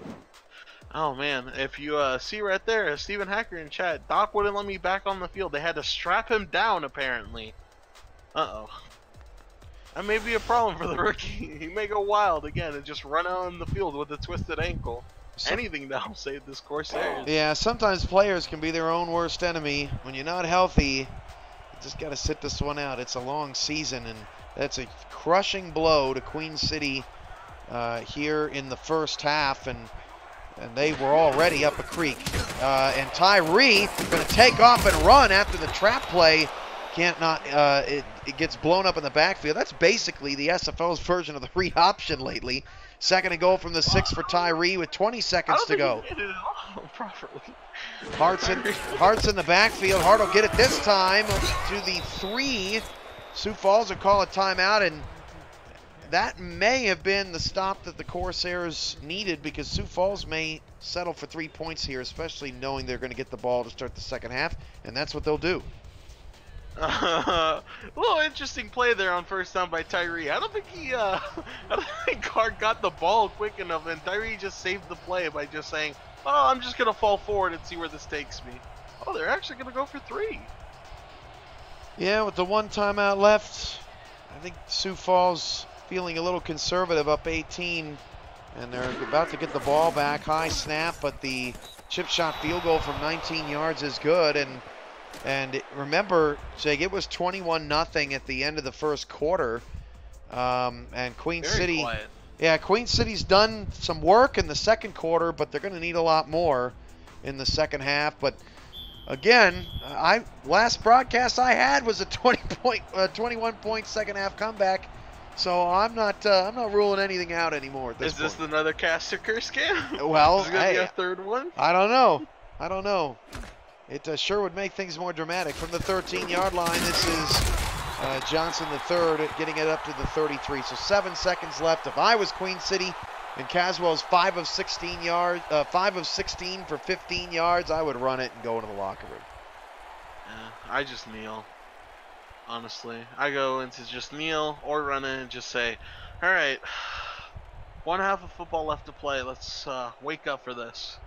Oh man, if you see right there, Stephen Hacker in chat, Doc wouldn't let me back on the field. They had to strap him down apparently. Uh-oh. That may be a problem for the rookie. He may go wild again and just run out on the field with a twisted ankle. Anything to help save this Corsairs. Yeah, sometimes players can be their own worst enemy. When you're not healthy, you just got to sit this one out. It's a long season, and that's a crushing blow to Queen City here in the first half, and they were already up a creek. And Tyree going to take off and run after the trap play. It gets blown up in the backfield. That's basically the SFL's version of the read option lately. Second and goal from the 6 for Tyree with 20 seconds to go. He did it all properly. Hart's in the backfield. Hart will get it this time to the 3. Sioux Falls will call a timeout, and that may have been the stop that the Corsairs needed, because Sioux Falls may settle for 3 points here, especially knowing they're going to get the ball to start the second half, and that's what they'll do. A little interesting play there on first down by Tyree. I don't think Hart got the ball quick enough, and Tyree just saved the play by just saying, "Oh, I'm just gonna fall forward and see where this takes me." Oh, they're actually gonna go for 3. Yeah, with the 1 timeout left, I think Sioux Falls feeling a little conservative, up 18, and they're about to get the ball back. High snap, but the chip shot field goal from 19 yards is good, and remember, Jake, it was 21-0 at the end of the first quarter, and Queen City. Quiet. Yeah, Queen City's done some work in the second quarter, but they're going to need a lot more in the second half. But again, last broadcast I had was a 21-point second half comeback, so I'm not ruling anything out anymore. At this Is this point. another Caster Curse game? Well, is this gonna be a third one? I don't know. I don't know. It sure would make things more dramatic. From the 13-yard line, this is Johnson the third getting it up to the 33. So 7 seconds left. If I was Queen City and Caswell's 5 of 16 for 15 yards, I would run it and go into the locker room. Yeah, I just kneel. Honestly, I go into just kneel or run in and just say, all right, 1/2 of football left to play. Let's wake up for this.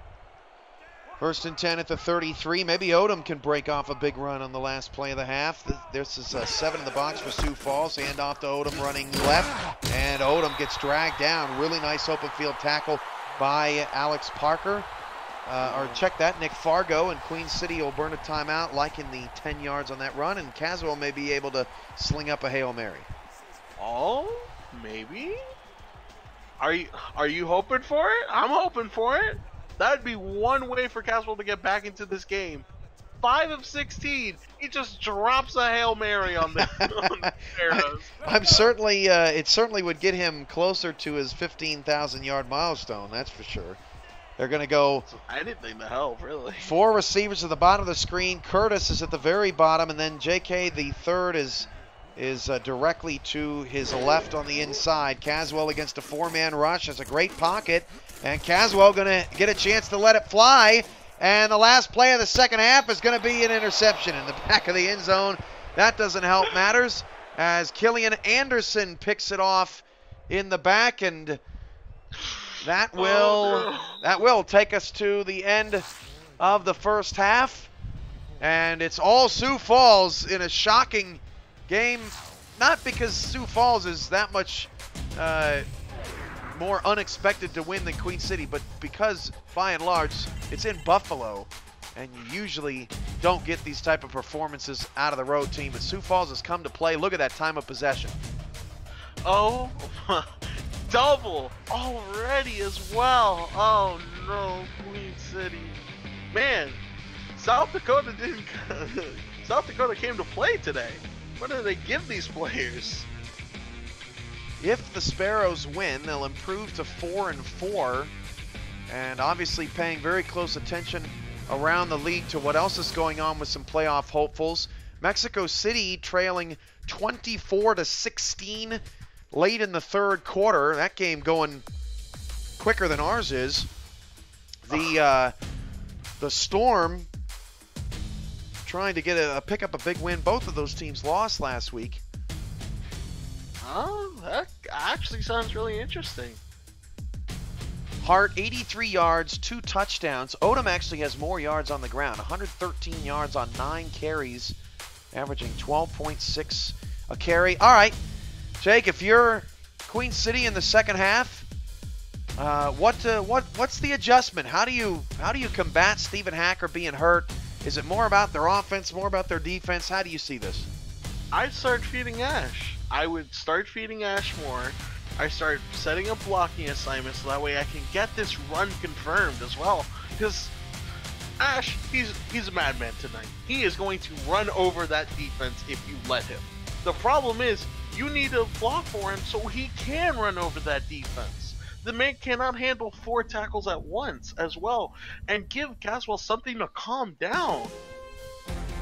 1st and 10 at the 33. Maybe Odom can break off a big run on the last play of the half. This is 7 in the box for Sioux Falls. Hand off to Odom running left, and Odom gets dragged down. Really nice open field tackle by Alex Parker. Or check that, Nick Fargo, and Queen City will burn a timeout, liking the 10 yards on that run, and Caswell may be able to sling up a Hail Mary. Oh, maybe? Are you hoping for it? I'm hoping for it. That would be one way for Caswell to get back into this game. 5 of 16. He just drops a Hail Mary on the Sparrows. I'm certainly, it certainly would get him closer to his 15,000-yard milestone, that's for sure. They're going to go anything to help, really. 4 receivers at the bottom of the screen. Curtis is at the very bottom, and then J.K. the third is directly to his left on the inside. Caswell against a 4-man rush has a great pocket, and Caswell going to get a chance to let it fly. And the last play of the second half is going to be an interception in the back of the end zone. That doesn't help matters as Killian Anderson picks it off in the back, and that will take us to the end of the first half. And it's all Sioux Falls in a shocking game, not because Sioux Falls is that much more unexpected to win than Queen City, but because by and large it's in Buffalo and you usually don't get these type of performances out of the road team. But Sioux Falls has come to play. Look at that time of possession. Oh, double already as well. Oh no, Queen City. Man, South Dakota came to play today. What do they give these players? If the Sparrows win, they'll improve to 4-4, and obviously paying very close attention around the league to what else is going on with some playoff hopefuls. Mexico City trailing 24-16 late in the third quarter. That game going quicker than ours is. The Storm trying to pick up a big win. Both of those teams lost last week. Oh, that actually sounds really interesting. Hart, 83 yards, 2 touchdowns. Odom actually has more yards on the ground, 113 yards on 9 carries, averaging 12.6 a carry. All right, Jake, if you're Queen City in the second half, what's the adjustment? How do you combat Stephen Hacker being hurt? Is it more about their offense, more about their defense? How do you see this? I'd start feeding Ash. I would start feeding Ash more. I start setting up blocking assignments so that way I can get this run confirmed as well. Because Ash, he's a madman tonight. He is going to run over that defense if you let him. The problem is you need to block for him so he can run over that defense. The man cannot handle 4 tackles at once as well, and give Caswell something to calm down.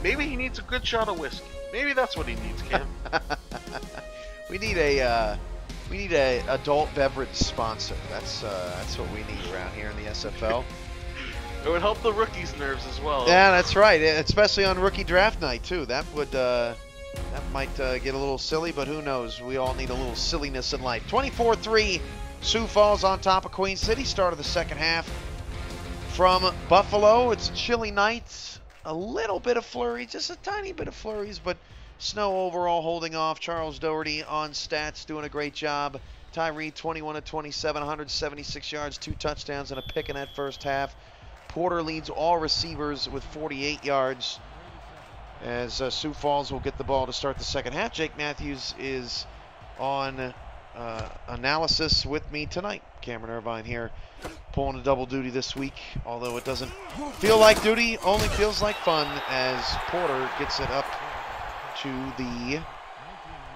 Maybe he needs a good shot of whiskey. Maybe that's what he needs, Cam. We need a adult beverage sponsor. That's what we need around here in the SFL. It would help the rookies' nerves as well. Yeah, that's right. Especially on rookie draft night too. That might get a little silly, but who knows? We all need a little silliness in life. 24-3, Sioux Falls on top of Queen City. Start of the second half from Buffalo. It's a chilly night. A little bit of flurry, just a tiny bit of flurries, but snow overall holding off. Charles Doherty on stats, doing a great job. Tyree, 21 of 27, 176 yards, 2 touchdowns, and a pick in that first half. Porter leads all receivers with 48 yards as Sioux Falls will get the ball to start the second half. Jake Matthews is on analysis with me tonight. Cameron Irvine here, pulling a double duty this week, although it doesn't feel like duty, only feels like fun as Porter gets it up to the,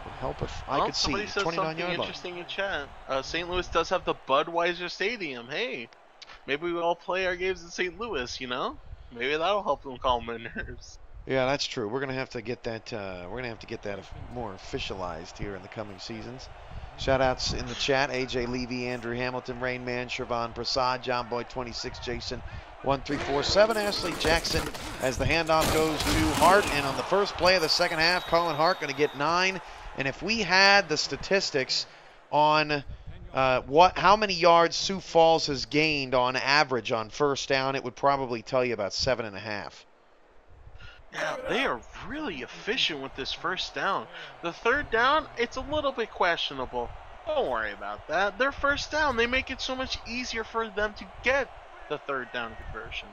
would help if I could see, 29-yard line. Interesting in chat. St. Louis does have the Budweiser Stadium. Hey, maybe we all play our games in St. Louis, you know? Maybe that'll help them calm their nerves. Yeah, that's true. We're gonna have to get that. More officialized here in the coming seasons. Shoutouts in the chat: AJ Levy, Andrew Hamilton, Rain Man, Shervan Prasad, John Boy 26, Jason 1347, Ashley Jackson. As the handoff goes to Hart, and on the first play of the second half, Colin Hart going to get 9. And if we had the statistics on how many yards Sioux Falls has gained on average on first down, it would probably tell you about 7.5. Yeah, they are really efficient with this first down. The third down, it's a little bit questionable. Don't worry about that. Their first down, they make it so much easier for them to get the third down conversion.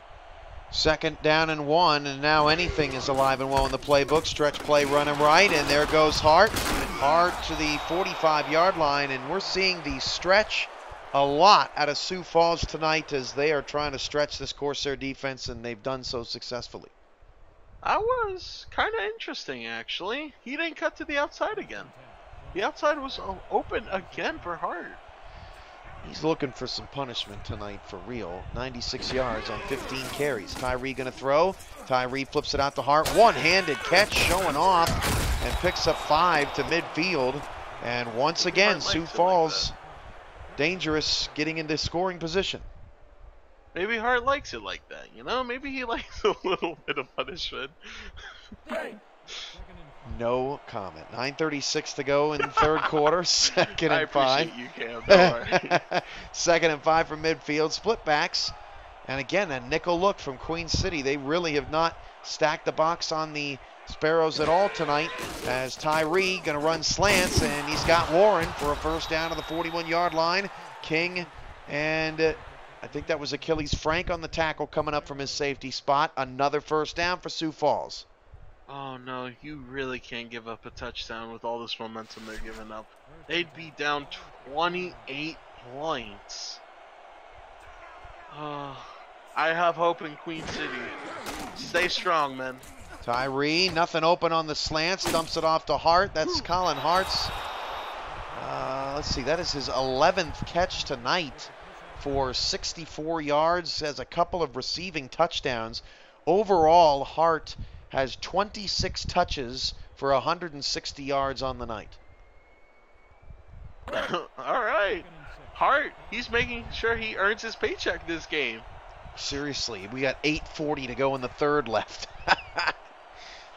2nd down and 1, and now anything is alive and well in the playbook. Stretch play running right, and there goes Hart. Hart to the 45-yard line, and we're seeing the stretch a lot out of Sioux Falls tonight as they are trying to stretch this Corsair defense, and they've done so successfully. That was kind of interesting, actually. He didn't cut to the outside again. The outside was open again for Hart. He's looking for some punishment tonight for real. 96 yards on 15 carries. Tyree going to throw. Tyree flips it out to Hart. One-handed catch showing off and picks up 5 to midfield. And once again, Sioux Falls dangerous getting into scoring position. Maybe Hart likes it like that, you know? Maybe he likes a little bit of punishment. No comment. 9:36 to go in the third quarter. 2nd and 5. I appreciate you, Cam. Don't worry. 2nd and 5 from midfield. Split backs. And again, a nickel look from Queen City. They really have not stacked the box on the Sparrows at all tonight, as Tyree going to run slants, and he's got Warren for a first down to the 41-yard line. King and I think that was Achilles Frank on the tackle coming up from his safety spot. Another first down for Sioux Falls. Oh no, you really can't give up a touchdown with all this momentum they're giving up. They'd be down 28 points. I have hope in Queen City. Stay strong, man. Tyree, nothing open on the slants, dumps it off to Hart. That's Colin Hart's. Let's see, that is his 11th catch tonight for 64 yards, has a couple of receiving touchdowns. Overall, Hart has 26 touches for 160 yards on the night. All right. Hart, he's making sure he earns his paycheck this game. Seriously, we got 8:40 to go in the third left.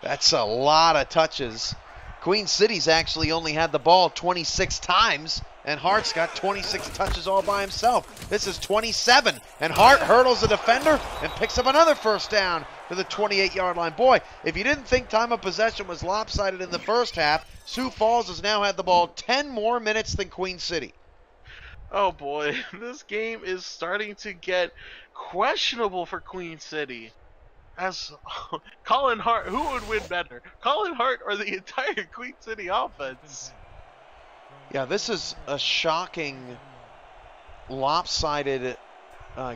That's a lot of touches. Queen City's actually only had the ball 26 times, and Hart's got 26 touches all by himself. This is 27, and Hart hurdles the defender and picks up another first down to the 28-yard line. Boy, if you didn't think time of possession was lopsided in the first half, Sioux Falls has now had the ball 10 more minutes than Queen City. Oh boy, this game is starting to get questionable for Queen City. As Colin Hart, who would win better? Colin Hart or the entire Queen City offense? Yeah, this is a shocking, lopsided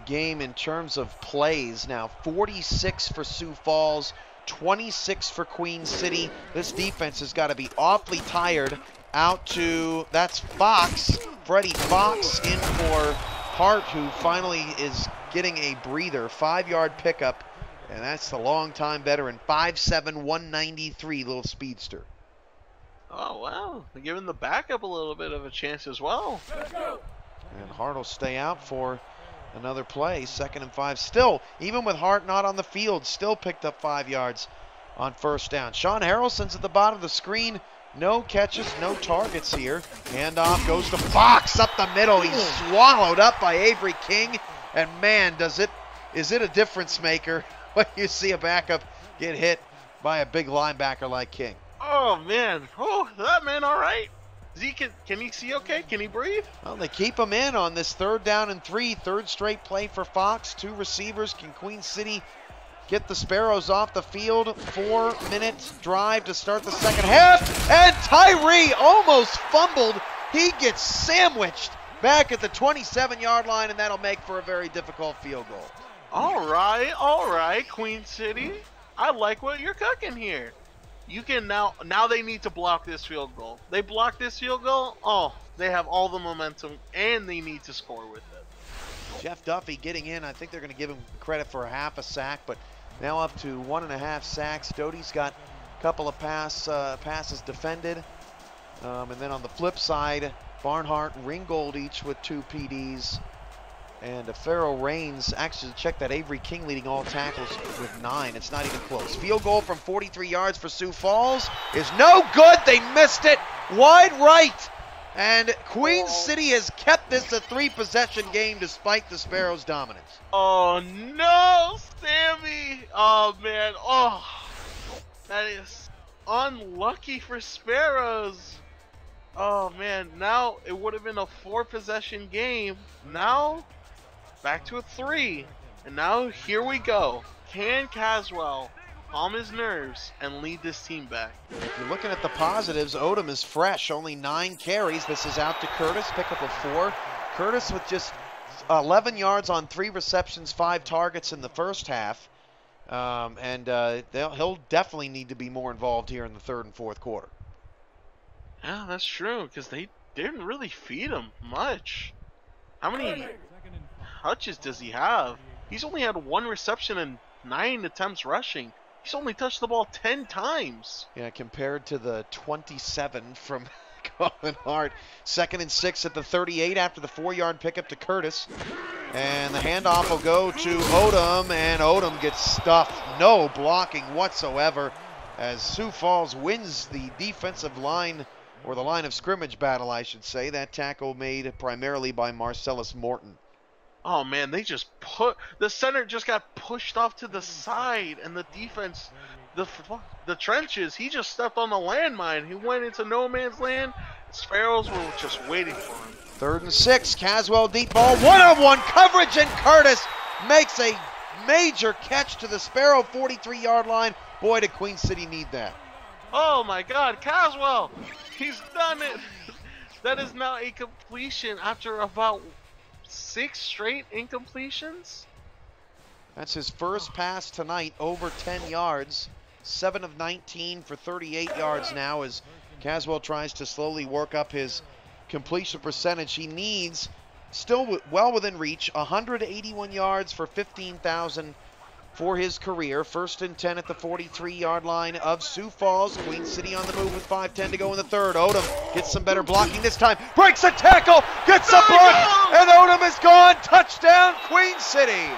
game in terms of plays. Now, 46 for Sioux Falls, 26 for Queen City. This defense has got to be awfully tired. Out to, that's Fox, Freddie Fox in for Hart, who finally is getting a breather. 5-yard pickup, and that's the longtime veteran, 5'7", 193, little speedster. Oh, wow. They're giving the backup a little bit of a chance as well. And Hart will stay out for another play. 2nd and 5. Still, even with Hart not on the field, still picked up 5 yards on first down. Sean Harrelson's at the bottom of the screen. No catches, no targets here. Handoff goes to Fox up the middle. He's swallowed up by Avery King. And man, is it a difference maker when you see a backup get hit by a big linebacker like King. Oh man, oh, is that man all right? Can he see okay? Can he breathe? Well, they keep him in on this 3rd down and 3, third straight play for Fox. 2 receivers. Can Queen City get the Sparrows off the field? 4-minute drive to start the second half. And Tyree almost fumbled. He gets sandwiched back at the 27-yard line, and that'll make for a very difficult field goal. All right, Queen City. I like what you're cooking here. You can now they need to block this field goal. They block this field goal, oh, they have all the momentum, and they need to score with it. Jeff Duffy getting in. I think they're going to give him credit for a half a sack, but now up to 1.5 sacks. Doty's got a couple of passes defended. And then on the flip side, Barnhart and Ringgold each with 2 PDs. And Farrell Rains, actually check that, Avery King leading all tackles with 9. It's not even close. Field goal from 43 yards for Sioux Falls is no good. They missed it wide right. And Queen City has kept this a 3-possession game despite the Sparrows' dominance. Oh no, Sammy! Oh man, oh, that is unlucky for Sparrows. Oh man, now it would have been a 4-possession game. Now, back to a 3. And now here we go. Can Caswell calm his nerves and lead this team back? If you're looking at the positives, Odom is fresh, only 9 carries. This is out to Curtis, pick up a 4. Curtis with just 11 yards on 3 receptions, 5 targets in the first half. He'll definitely need to be more involved here in the 3rd and 4th quarter. Yeah, that's true, because they didn't really feed him much. How many touches does he have? He's only had 1 reception and 9 attempts rushing. He's only touched the ball 10 times. Yeah, compared to the 27 from Colin Hart. 2nd and 6 at the 38 after the 4-yard pickup to Curtis. And the handoff will go to Odom, and Odom gets stuffed. No blocking whatsoever as Sioux Falls wins the defensive line, or the line of scrimmage battle, I should say. That tackle made primarily by Marcellus Morton. Oh man, they just the center just got pushed off to the side, and the defense, the trenches, he just stepped on the landmine. He went into no man's land. Sparrows were just waiting for him. 3rd and 6, Caswell deep ball, one-on-one coverage, and Curtis makes a major catch to the Sparrow 43-yard line. Boy, did Queen City need that. Oh my God, Caswell, he's done it. That is now a completion after about 6 straight incompletions. That's his first pass tonight, over 10 yards. 7 of 19 for 38 yards now as Caswell tries to slowly work up his completion percentage. He needs, still well within reach, 181 yards for 15,000 for his career. 1st and 10 at the 43-yard line of Sioux Falls. Queen City on the move with 5:10 to go in the 3rd. Odom gets some better blocking this time. Breaks a tackle, gets a block, and Odom is gone. Touchdown, Queen City.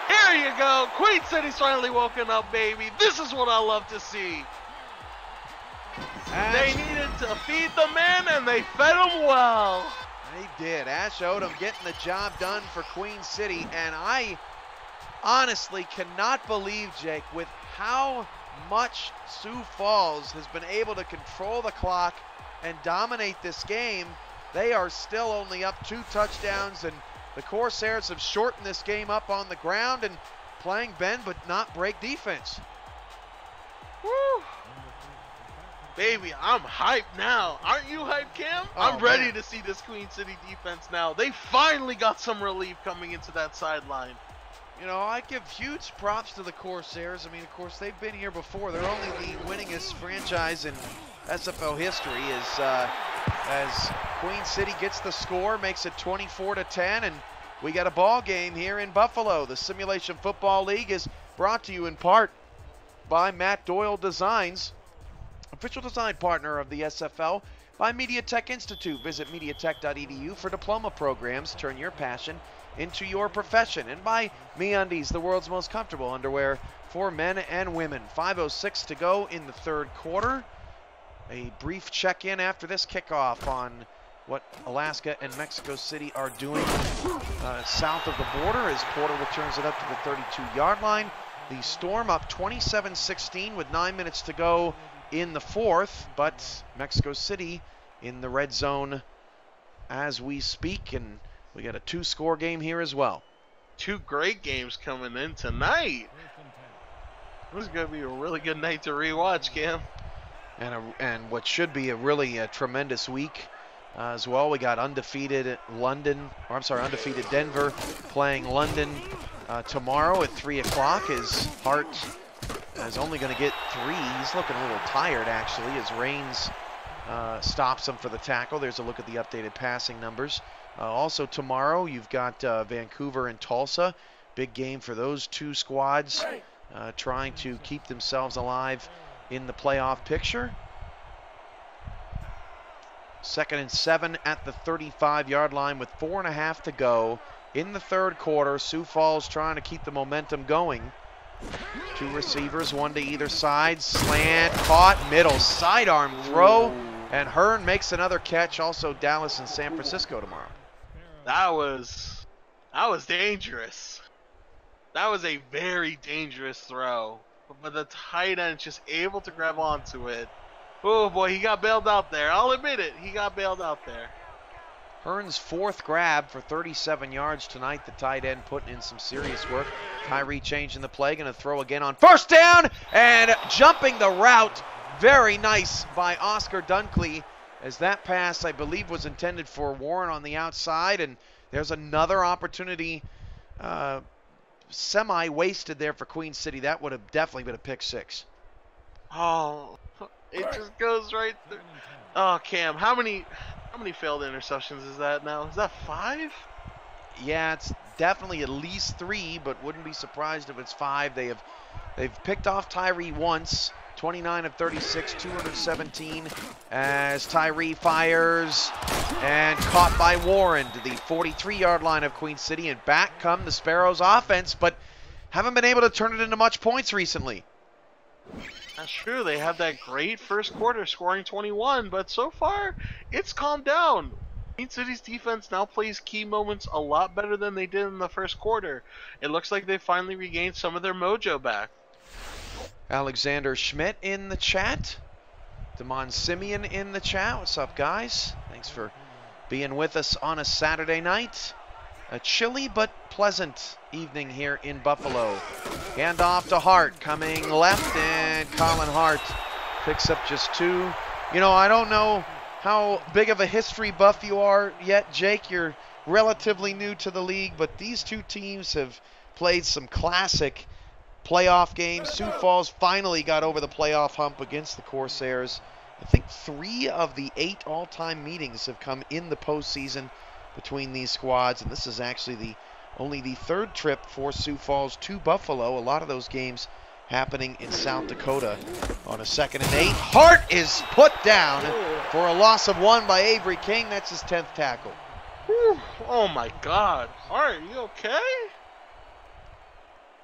Here you go. Queen City's finally woken up, baby. This is what I love to see. They needed to feed the men, and they fed them well. They did. Ash Odom getting the job done for Queen City, and I honestly cannot believe, Jake, with how much Sioux Falls has been able to control the clock and dominate this game. They are still only up 2 touchdowns, and the Corsairs have shortened this game up on the ground and playing bend but not break defense. Woo! Baby, I'm hyped now. Aren't you hyped, Cam? Oh, I'm ready to see this Queen City defense now. They finally got some relief coming into that sideline. You know, I give huge props to the Corsairs. I mean, of course, they've been here before. They're only the winningest franchise in SFL history as Queen City gets the score, makes it 24-10, and we got a ball game here in Buffalo. The Simulation Football League is brought to you in part by Matt Doyle Designs, official design partner of the SFL, by MediaTek Institute. Visit mediatek.edu for diploma programs. Turn your passion into your profession. And by MeUndies, the world's most comfortable underwear for men and women. 5:06 to go in the 3rd quarter. A brief check-in after this kickoff on what Alaska and Mexico City are doing south of the border as Porter returns it up to the 32-yard line. The Storm up 27-16 with 9 minutes to go in the 4th, but Mexico City in the red zone as we speak, and we got a 2-score game here as well. 2 great games coming in tonight. This is going to be a really good night to rewatch, Cam. And what should be a really tremendous week as well. We got undefeated Denver playing London tomorrow at 3 o'clock. His Hart is only going to get 3. He's looking a little tired, actually, as Rains stops him for the tackle. There's a look at the updated passing numbers. Also tomorrow, you've got Vancouver and Tulsa. Big game for those 2 squads. trying to keep themselves alive in the playoff picture. 2nd and 7 at the 35-yard line with 4.5 to go in the third quarter. Sioux Falls trying to keep the momentum going. 2 receivers, 1 to either side. Slant, caught, middle, sidearm throw, and Hearn makes another catch. Also Dallas and San Francisco tomorrow. That was dangerous. That was a very dangerous throw. But the tight end just able to grab onto it. Oh boy, he got bailed out there. I'll admit it, he got bailed out there. Hearn's 4th grab for 37 yards tonight. The tight end putting in some serious work. Tyree changing the play, going to throw again on 1st down, and jumping the route. Very nice by Oscar Dunkley, as that pass, I believe, was intended for Warren on the outside, and there's another opportunity semi-wasted there for Queen City. That would have definitely been a pick 6. Oh, it just goes right through. Oh, Cam, how many failed interceptions is that now? Is that 5? Yeah, it's definitely at least 3, but wouldn't be surprised if it's 5. They've picked off Tyree once, 29 of 36, 217, as Tyree fires and caught by Warren to the 43-yard line of Queen City, and back come the Sparrows offense, but haven't been able to turn it into much points recently. That's true. They had that great first quarter scoring 21, but so far it's calmed down. Queen City's defense now plays key moments a lot better than they did in the first quarter. It looks like they finally regained some of their mojo back. Alexander Schmidt in the chat. Damon Simeon in the chat. What's up, guys? Thanks for being with us on a Saturday night. A chilly but pleasant evening here in Buffalo. Handoff to Hart, coming left, and Colin Hart picks up just 2. You know, I don't know how big of a history buff you are yet, Jake. You're relatively new to the league, but these 2 teams have played some classic playoff games. Sioux Falls finally got over the playoff hump against the Corsairs. I think 3 of the 8 all-time meetings have come in the postseason between these squads, and this is actually only the 3rd trip for Sioux Falls to Buffalo. A lot of those games happening in South Dakota. On a 2nd and 8, Hart is put down for a loss of 1 by Avery King. That's his 10th tackle. Whew. Oh my God, Hart, you okay?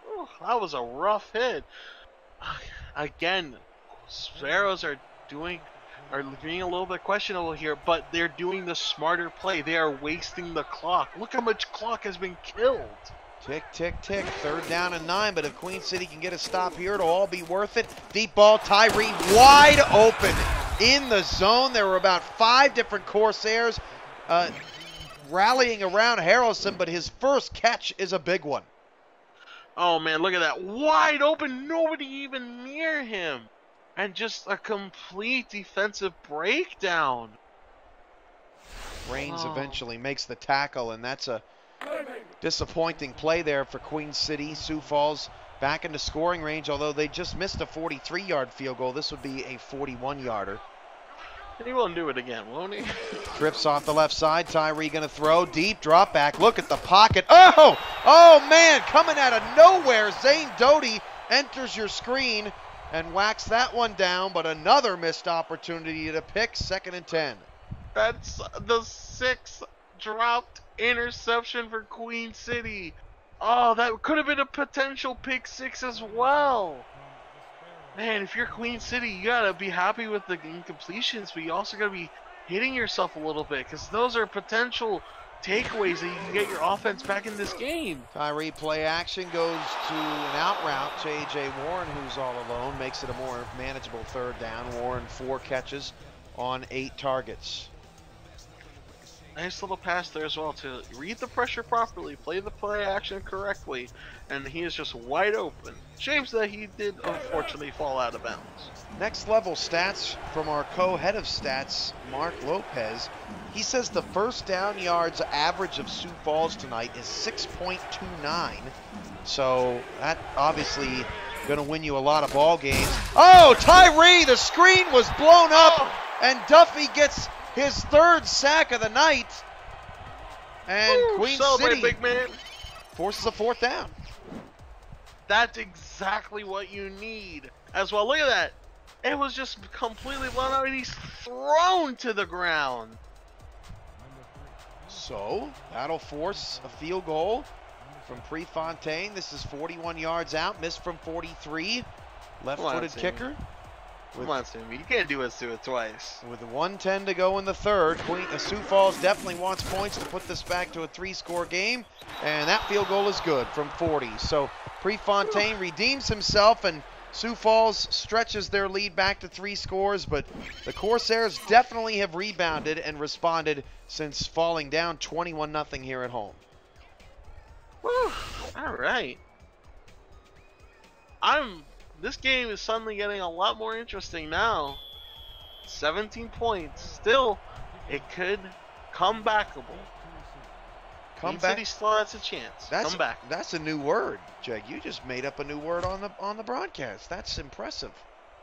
Whew, that was a rough hit. Again, Sparrows are being a little bit questionable here, but they're doing the smarter play. They are wasting the clock. Look how much clock has been killed. Tick, tick, tick. 3rd down and 9, but if Queen City can get a stop here, it'll all be worth it. Deep ball, Tyree wide open in the zone. There were about 5 different Corsairs rallying around Harrelson, but his first catch is a big one. Oh man, look at that. Wide open, nobody even near him. And just a complete defensive breakdown. Raines eventually makes the tackle, and that's a disappointing play there for Queen City. Sioux Falls back into scoring range, although they just missed a 43-yard field goal. This would be a 41-yarder. He won't do it again, won't he? Trips off the left side. Tyree going to throw. Deep drop back. Look at the pocket. Oh, man, coming out of nowhere. Zane Doty enters your screen and whacks that one down, but another missed opportunity to pick. 2nd and 10. That's the 6th dropped interception for Queen City. Oh, that could have been a potential pick 6 as well. Man, if you're Queen City, you gotta be happy with the incompletions, but you also gotta be hitting yourself a little bit, because those are potential takeaways that you can get your offense back in this game. Tyree play action goes to an out route to A.J. Warren, who's all alone. Makes it a more manageable 3rd down. Warren 4 catches on 8 targets. Nice little pass there as well to read the pressure properly, play the play action correctly, and he is just wide open. Shame that he did unfortunately fall out of bounds. Next level stats from our co-head of stats, Mark Lopez. He says the first down yards average of Sioux Falls tonight is 6.29. So that obviously going to win you a lot of ball games. Oh, Tyree, the screen was blown up, and Duffy gets his 3rd sack of the night. And Queen City big man. forces a 4th down. That's exactly what you need as well. Look at that. It was just completely blown out, and he's thrown to the ground. So that'll force a field goal from Prefontaine. This is 41 yards out, missed from 43. Left-footed kicker. Come on, Sammy. You can't do us to it twice. With 1:10 to go in the third, Sioux Falls definitely wants points to put this back to a 3-score game, and that field goal is good from 40. So Prefontaine redeems himself, and Sioux Falls stretches their lead back to 3 scores, but the Corsairs definitely have rebounded and responded since falling down 21-0 here at home. Whew. All right. This game is suddenly getting a lot more interesting now. 17 points. Still, it could come backable. Queen City still has a chance. Come back. That's a new word, Jake. You just made up a new word on the broadcast. That's impressive.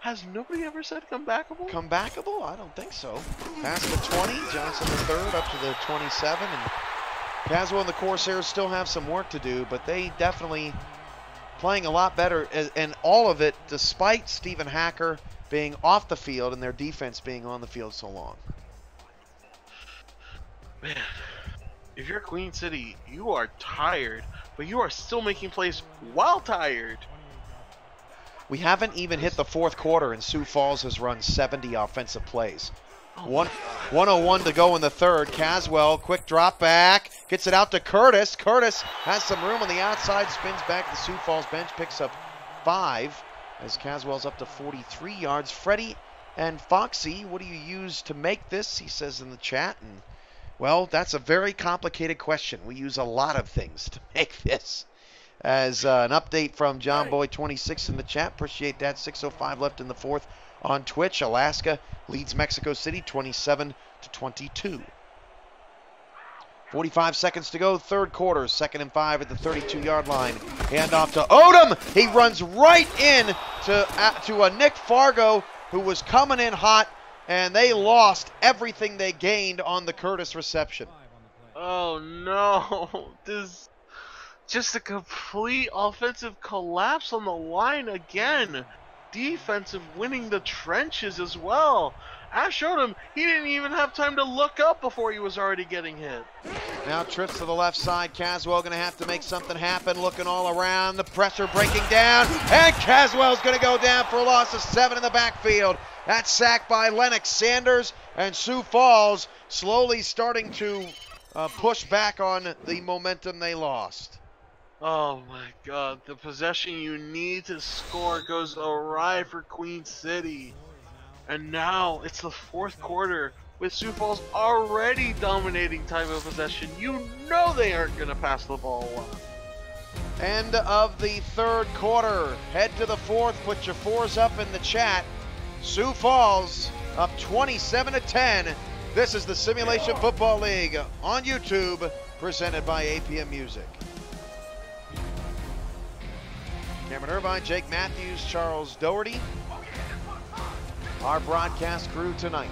Has nobody ever said come backable? Come backable? I don't think so. Past the 20, Johnson the third up to the 27, and Caswell and the Corsairs still have some work to do, but they definitely playing a lot better, and all of it despite Stephen Hacker being off the field and their defense being on the field so long. Man, if you're Queen City, you are tired, but you are still making plays while tired. We haven't even hit the fourth quarter, and Sioux Falls has run 70 offensive plays. 1:01 to go in the third. Caswell, quick drop back, gets it out to Curtis. Curtis has some room on the outside, spins back. The Sioux Falls bench picks up 5 as Caswell's up to 43 yards. Freddie and Foxy, what do you use to make this? He says in the chat. And well, that's a very complicated question. We use a lot of things to make this. As an update from John Boy 26 in the chat. Appreciate that. 6:05 left in the fourth. On Twitch, Alaska leads Mexico City 27-22. 45 seconds to go, third quarter, 2nd and 5 at the 32-yard line. Handoff to Odom. He runs right in to a Nick Fargo who was coming in hot, and they lost everything they gained on the Curtis reception. Oh no, this just a complete offensive collapse on the line again. Defensive winning the trenches as well. Ash showed him he didn't even have time to look up before he was already getting hit. Now trips to the left side. Caswell going to have to make something happen. Looking all around. The pressure breaking down. And Caswell's going to go down for a loss of 7 in the backfield. That's sacked by Lennox Sanders. And Sioux Falls slowly starting to push back on the momentum they lost. Oh my God, the possession you need to score goes awry for Queen City. And now it's the fourth quarter with Sioux Falls already dominating time of possession. You know they aren't going to pass the ball a lot. End of the third quarter. Head to the fourth. Put your 4s up in the chat. Sioux Falls up 27-10. This is the Simulation Football League on YouTube, presented by APM Music. Cameron Irvine, Jake Matthews, Charles Doherty, our broadcast crew tonight.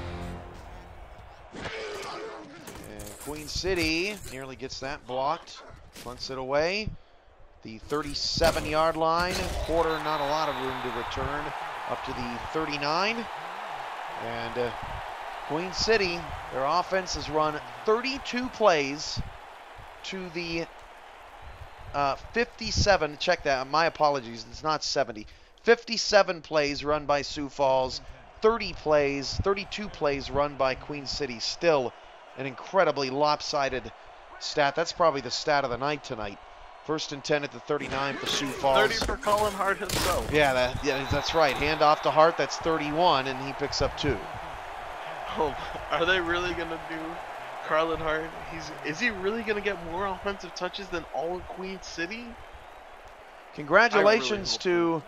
And Queen City nearly gets that blocked, punts it away. The 37-yard line, quarter, not a lot of room to return, up to the 39. And Queen City, their offense has run 32 plays to the 57, check that, my apologies, it's not 70. 57 plays run by Sioux Falls, 32 plays run by Queen City. Still an incredibly lopsided stat. That's probably the stat of the night tonight. 1st and 10 at the 39 for Sioux Falls. 30 for Colin Hart himself. Yeah, that's right. Hand off to Hart, that's 31, and he picks up 2. Oh, are they really going to do Carlin Hart? Is he really going to get more offensive touches than all of Queen City? Congratulations to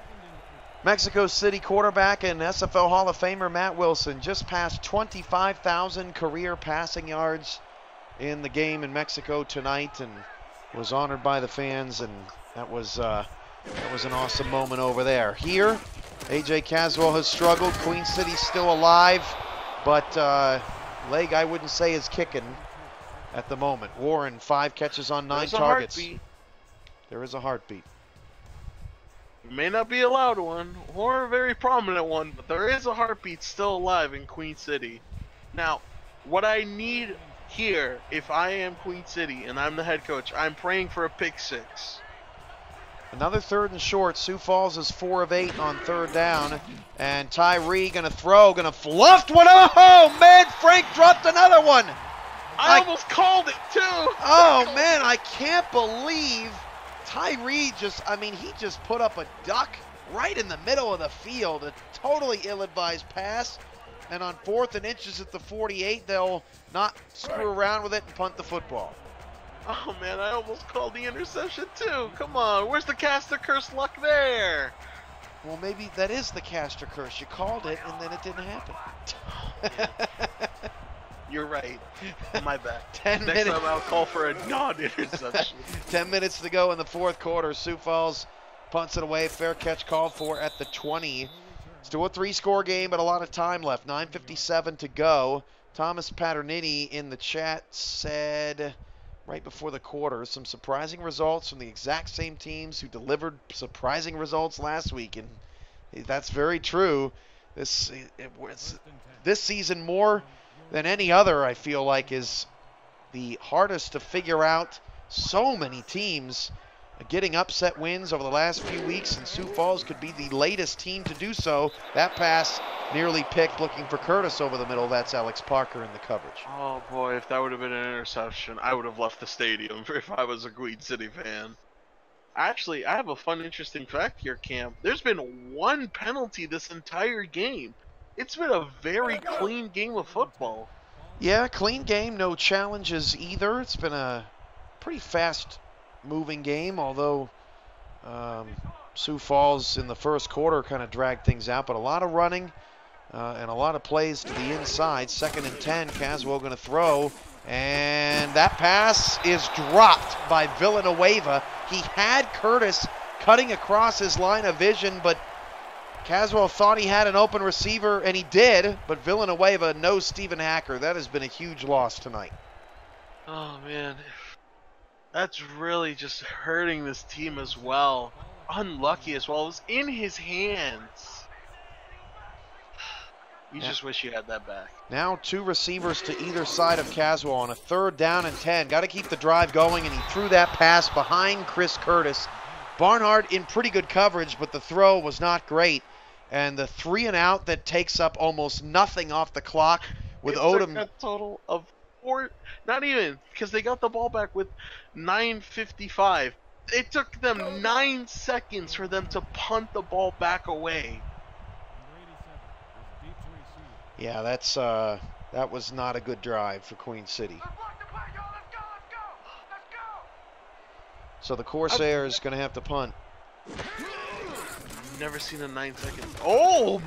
Mexico City quarterback and SFL Hall of Famer Matt Wilson. Just passed 25,000 career passing yards in the game in Mexico tonight, and was honored by the fans, and that was an awesome moment over there. Here, AJ Caswell has struggled. Queen City's still alive, but leg I wouldn't say is kicking at the moment. Warren, 5 catches on 9 targets. Heartbeat. There is a heartbeat. may not be a loud one or a very prominent one, but there is a heartbeat still alive in Queen City. Now, what I need here, if I am Queen City and I'm the head coach, I'm praying for a pick six. Another 3rd and short. Sioux Falls is 4 of 8 on 3rd down. And Tyree going to throw, going to fluff one. Oh, man, Frank dropped another one. I almost called it, too. Oh, man, I can't believe Tyree he just put up a duck right in the middle of the field. A totally ill-advised pass. And on 4th and inches at the 48, they'll not screw around with it and punt the football. Oh, man, I almost called the interception, too. Come on, where's the caster curse luck there? Well, maybe that is the caster curse. You called it, and then it didn't happen. You're right. My bad. 10 Next minutes. time I'll call for a non-interception. 10 minutes to go in the 4th quarter. Sioux Falls punts it away. Fair catch called for at the 20. Still a 3-score game, but a lot of time left. 9:57 to go. Thomas Paternini in the chat said right before the quarter, some surprising results from the exact same teams who delivered surprising results last week. And that's very true. This season, more than any other, I feel like, is the hardest to figure out. So many teams getting upset wins over the last few weeks, and Sioux Falls could be the latest team to do so. That pass nearly picked, looking for Curtis over the middle. That's Alex Parker in the coverage. Oh boy, if that would have been an interception, I would have left the stadium if I was a Queen City fan. Actually, I have a fun, interesting fact here, Cam. There's been 1 penalty this entire game. It's been a very clean game of football. Yeah, clean game, no challenges either. It's been a pretty fast-moving game, although Sioux Falls in the 1st quarter kind of dragged things out, but a lot of running and a lot of plays to the inside. 2nd and 10, Caswell going to throw, and that pass is dropped by Villanueva. He had Curtis cutting across his line of vision, but Caswell thought he had an open receiver, and he did, but Villanueva knows Stephen Hacker. That has been a huge loss tonight. Oh, man. That's really just hurting this team as well. Unlucky as well. It was in his hands. You just wish you had that back. Now 2 receivers to either side of Caswell on a 3rd down and 10. Got to keep the drive going, and he threw that pass behind Chris Curtis. Barnhart in pretty good coverage, but the throw was not great. And the 3 and out that takes up almost nothing off the clock with Odom. A total of 4, not even, because they got the ball back with 9:55. It took them 9 seconds for them to punt the ball back away. Yeah, that was not a good drive for Queen City. So the Corsairs going to have to punt. Never seen a 9-second. Oh,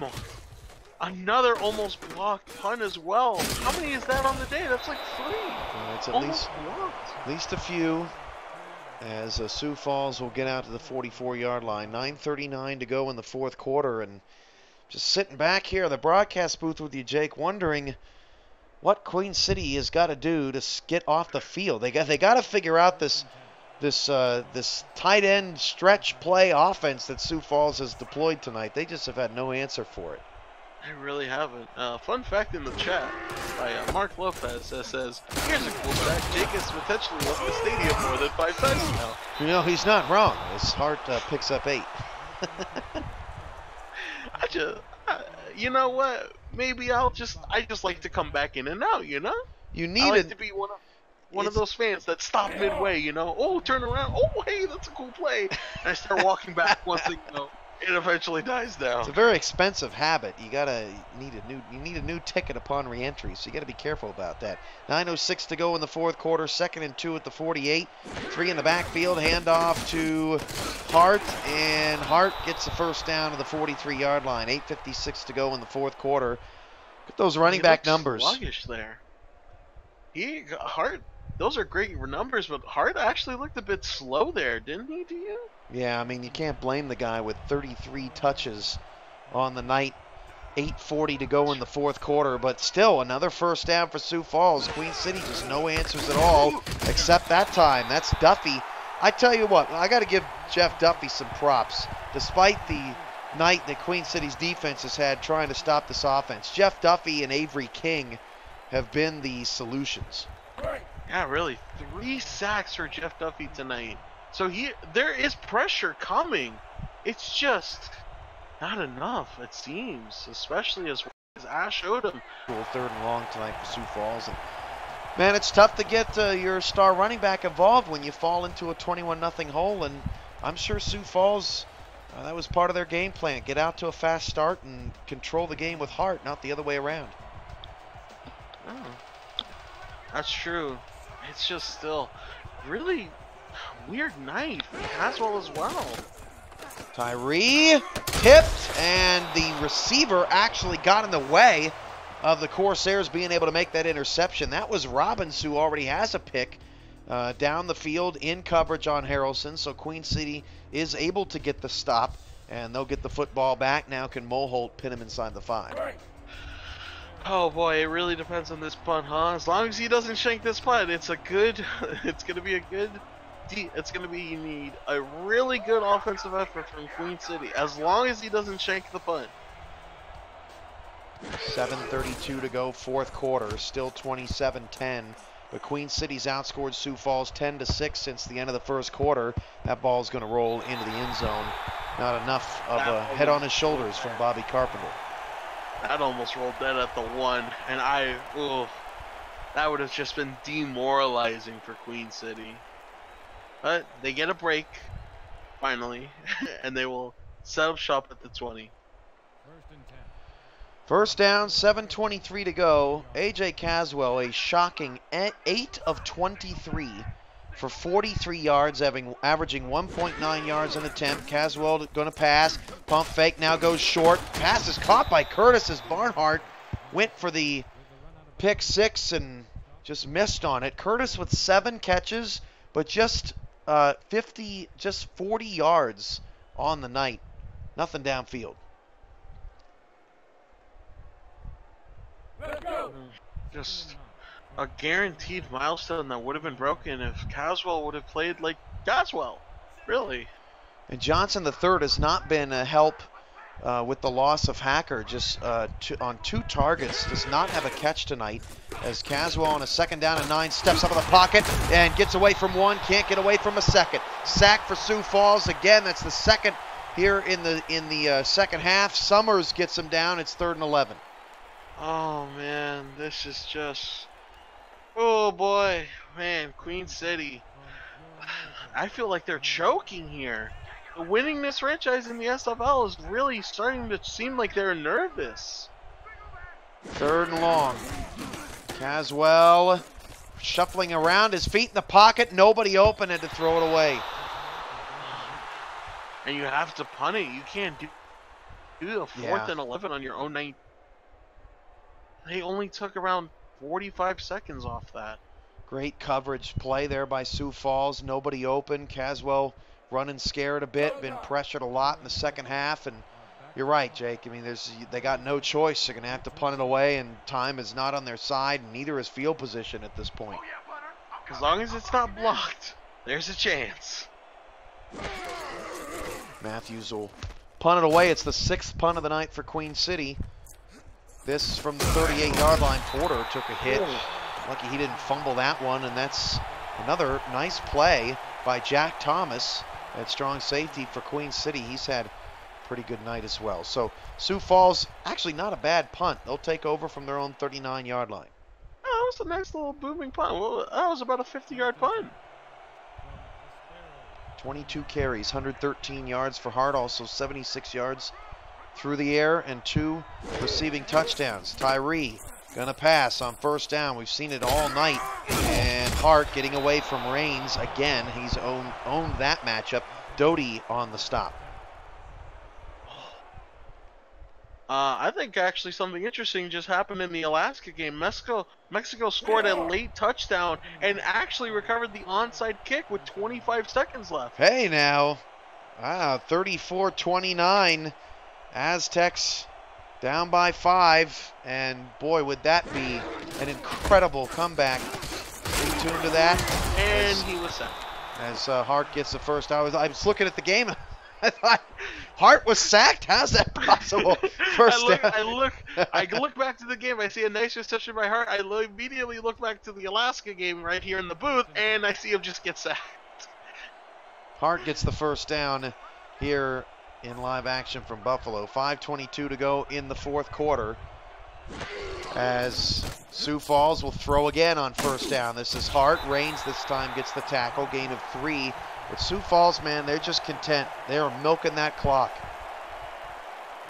another almost blocked punt as well. How many is that on the day? That's like 3. It's at least a few, as Sioux Falls will get out to the 44-yard line. 9:39 to go in the 4th quarter, and just sitting back here in the broadcast booth with you, Jake, wondering what Queen City has got to do to get off the field. They got to figure out this tight end stretch play offense that Sioux Falls has deployed tonight. They just have had no answer for it. They really haven't. Fun fact in the chat by Mark Lopez says, here's a cool fact. Jake has potentially left the stadium more than 5 times now. You know, he's not wrong. His heart picks up 8. You know what? Maybe I just like to come back in and out, you know? You need I like to be one of those fans that stop midway, you know? Oh, turn around. Oh, hey, that's a cool play. And I start walking back once it eventually dies down. It's a very expensive habit. You need a new ticket upon re-entry, so you got to be careful about that. 9:06 to go in the 4th quarter. 2nd and 2 at the 48. 3 in the backfield. Handoff to Hart, and Hart gets the 1st down to the 43-yard line. 8:56 to go in the 4th quarter. Look at those running back numbers. Sluggish there. Hart. Those are great numbers, but Hart actually looked a bit slow there, didn't he, to you? Yeah, I mean, you can't blame the guy with 33 touches on the night. 8:40 to go in the 4th quarter, but still another 1st down for Sioux Falls. Queen City just no answers at all, except that time. That's Duffy I tell you what, I got to give Jeff Duffy some props. Despite the night that Queen City's defense has had trying to stop this offense, Jeff Duffy and Avery King have been the solutions. Yeah, really. 3 sacks for Jeff Duffy tonight. So there is pressure coming. It's just not enough, it seems, especially as Ash showed him. 3rd and long tonight for Sioux Falls. And man, it's tough to get your star running back involved when you fall into a 21-0 hole, and I'm sure Sioux Falls, that was part of their game plan. Get out to a fast start and control the game with heart, not the other way around. Oh, that's true. It's just still really weird night for Caswell as well. Tyree tipped, and the receiver actually got in the way of the Corsairs being able to make that interception. That was Robbins, who already has a pick down the field in coverage on Harrelson. So Queen City is able to get the stop, and they'll get the football back. Now can Moholt pin him inside the 5. Oh boy, it really depends on this punt, huh? As long as he doesn't shank this punt, it's gonna be a good. It's going to be, you need a really good offensive effort from Queen City, as long as he doesn't shank the punt. 7:32 to go, 4th quarter, still 27-10. But Queen City's outscored Sioux Falls 10-6 since the end of the 1st quarter. That ball's going to roll into the end zone. Not enough of a head on his shoulders from Bobby Carpenter. That almost rolled dead at the 1, and that would have just been demoralizing for Queen City. But they get a break, finally, and they will set up shop at the 20. 1st down, 7:23 to go. A.J. Caswell, a shocking 8 of 23 for 43 yards, averaging 1.9 yards an attempt. Caswell going to pass. Pump fake, now goes short. Pass is caught by Curtis as Barnhart went for the pick 6 and just missed on it. Curtis with 7 catches, but just 40 yards on the night. Nothing downfield. Just a guaranteed milestone that would have been broken if Caswell would have played like Caswell. Really. And Johnson III has not been a help with the loss of Hacker. Just on 2 targets, does not have a catch tonight. As Caswell on a 2nd down and 9 steps up in the pocket and gets away from 1, can't get away from a 2nd. Sack for Sioux Falls again. That's the 2nd here in the 2nd half. Summers gets him down. It's 3rd and 11. Oh man, this is just. Oh boy, man, Queen City. I feel like they're choking here. Winning this franchise in the SFL is really starting to seem like they're nervous. 3rd and long. Caswell shuffling around, his feet in the pocket, nobody open, and to throw it away. And you have to punt it. You can't do the 4th and 11 on your own 9. They only took around 45 seconds off that. Great coverage play there by Sioux Falls. Nobody open. Caswell running scared a bit, been pressured a lot in the 2nd half, and you're right, Jake. I mean, they got no choice. They're going to have to punt it away, and time is not on their side, and neither is field position at this point. As long as it's not blocked, there's a chance. Matthews will punt it away. It's the 6th punt of the night for Queen City. This from the 38-yard line. Porter took a hit. Lucky he didn't fumble that one, and that's another nice play by Jack Thomas at strong safety for Queen City. He's had a pretty good night as well. So Sioux Falls, actually not a bad punt. They'll take over from their own 39-yard line. Oh, that was a nice little booming punt. Well, that was about a 50-yard punt. 22 carries, 113 yards for Hart, also 76 yards through the air, and 2 receiving touchdowns. Tyree gonna pass on 1st down. We've seen it all night. And Hart getting away from Raines again. He's owned that matchup. Doty on the stop. I think actually something interesting just happened in the Alaska game. Mexico scored a late touchdown and actually recovered the onside kick with 25 seconds left. Hey now, 34-29. Aztecs down by 5, and boy, would that be an incredible comeback. Stay tuned to that. And he was set. as Hart gets the first. I was looking at the game. I thought Hart was sacked. How's that possible? First down. I look back to the game. I see a nice reception by Hart. I immediately look back to the Alaska game right here in the booth, and I see him just get sacked. Hart gets the first down here in live action from Buffalo. 5:22 to go in the fourth quarter, as Sioux Falls will throw again on first down. This is Hart. Raines this time gets the tackle, gain of 3. But Sioux Falls, man, they're just content. They are milking that clock.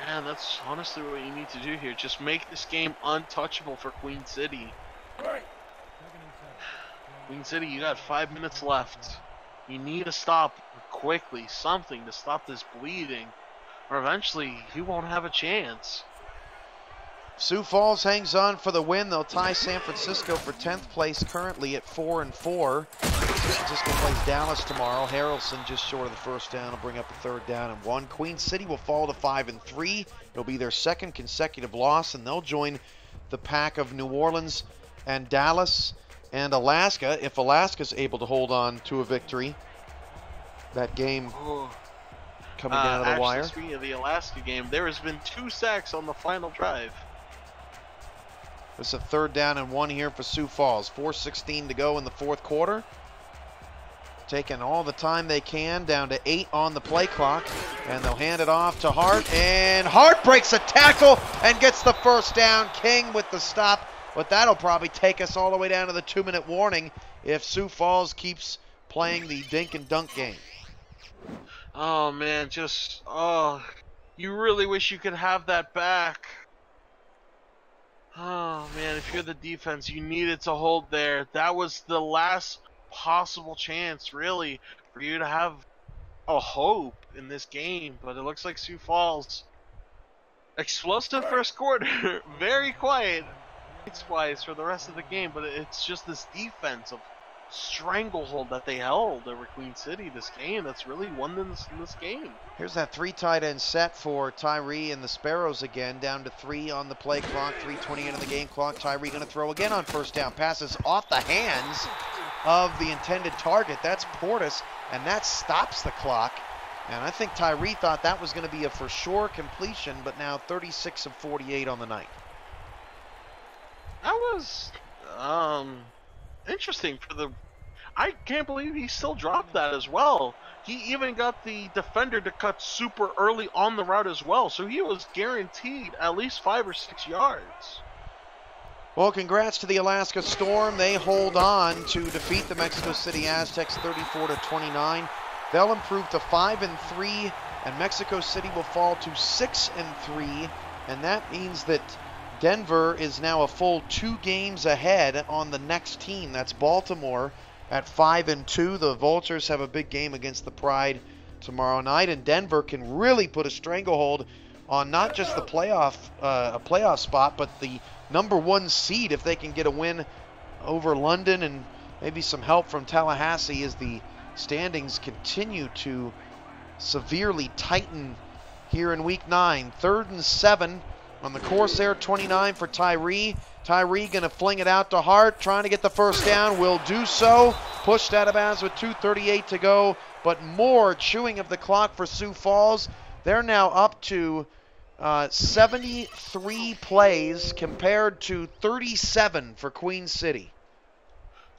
Man, that's honestly what you need to do here. Just make this game untouchable for Queen City. Queen City, you got 5 minutes left. You need to stop quickly, something to stop this bleeding, or eventually you won't have a chance. Sioux Falls hangs on for the win. They'll tie San Francisco for 10th place currently at 4-4. San Francisco plays Dallas tomorrow. Harrelson just short of the first down will bring up a 3rd down and 1. Queen City will fall to 5-3. It'll be their 2nd consecutive loss, and they'll join the pack of New Orleans and Dallas and Alaska. If Alaska's able to hold on to a victory, that game coming down to the wire. Speaking of the Alaska game, there has been 2 sacks on the final drive. It's a 3rd down and 1 here for Sioux Falls. 4:16 to go in the fourth quarter. Taking all the time they can, down to 8 on the play clock. And they'll hand it off to Hart. And Hart breaks a tackle and gets the first down. King with the stop. But that'll probably take us all the way down to the 2-minute warning if Sioux Falls keeps playing the dink and dunk game. Oh, man, you really wish you could have that back. Oh, man, if you're the defense, you needed to hold there. That was the last possible chance, really, for you to have a hope in this game. But it looks like Sioux Falls, explosive first quarter, very quiet wise for the rest of the game. But it's just this defense of stranglehold that they held over Queen City this game that's really won this game. Here's that 3 tight end set for Tyree and the Sparrows again, down to 3 on the play clock, 3:20 into the game clock. Tyree going to throw again on first down. Passes off the hands of the intended target. That's Portis, and that stops the clock. And I think Tyree thought that was going to be a for sure completion, but now 36 of 48 on the night. That was interesting for the. I can't believe he still dropped that as well. He even got the defender to cut super early on the route as well, so he was guaranteed at least 5 or 6 yards. Well, congrats to the Alaska Storm. They hold on to defeat the Mexico City Aztecs 34-29. They'll improve to 5-3, and Mexico City will fall to 6-3, and that means that Denver is now a full 2 games ahead on the next team. That's Baltimore at 5-2. The Vultures have a big game against the Pride tomorrow night, and Denver can really put a stranglehold on not just the playoff spot, but the #1 seed if they can get a win over London and maybe some help from Tallahassee as the standings continue to severely tighten here in week 9. 3rd and 7 on the Corsair 29 for Tyree. Tyree going to fling it out to Hart, trying to get the first down. Will do so. Pushed out of bounds with 2:38 to go, but more chewing of the clock for Sioux Falls. They're now up to 73 plays compared to 37 for Queen City.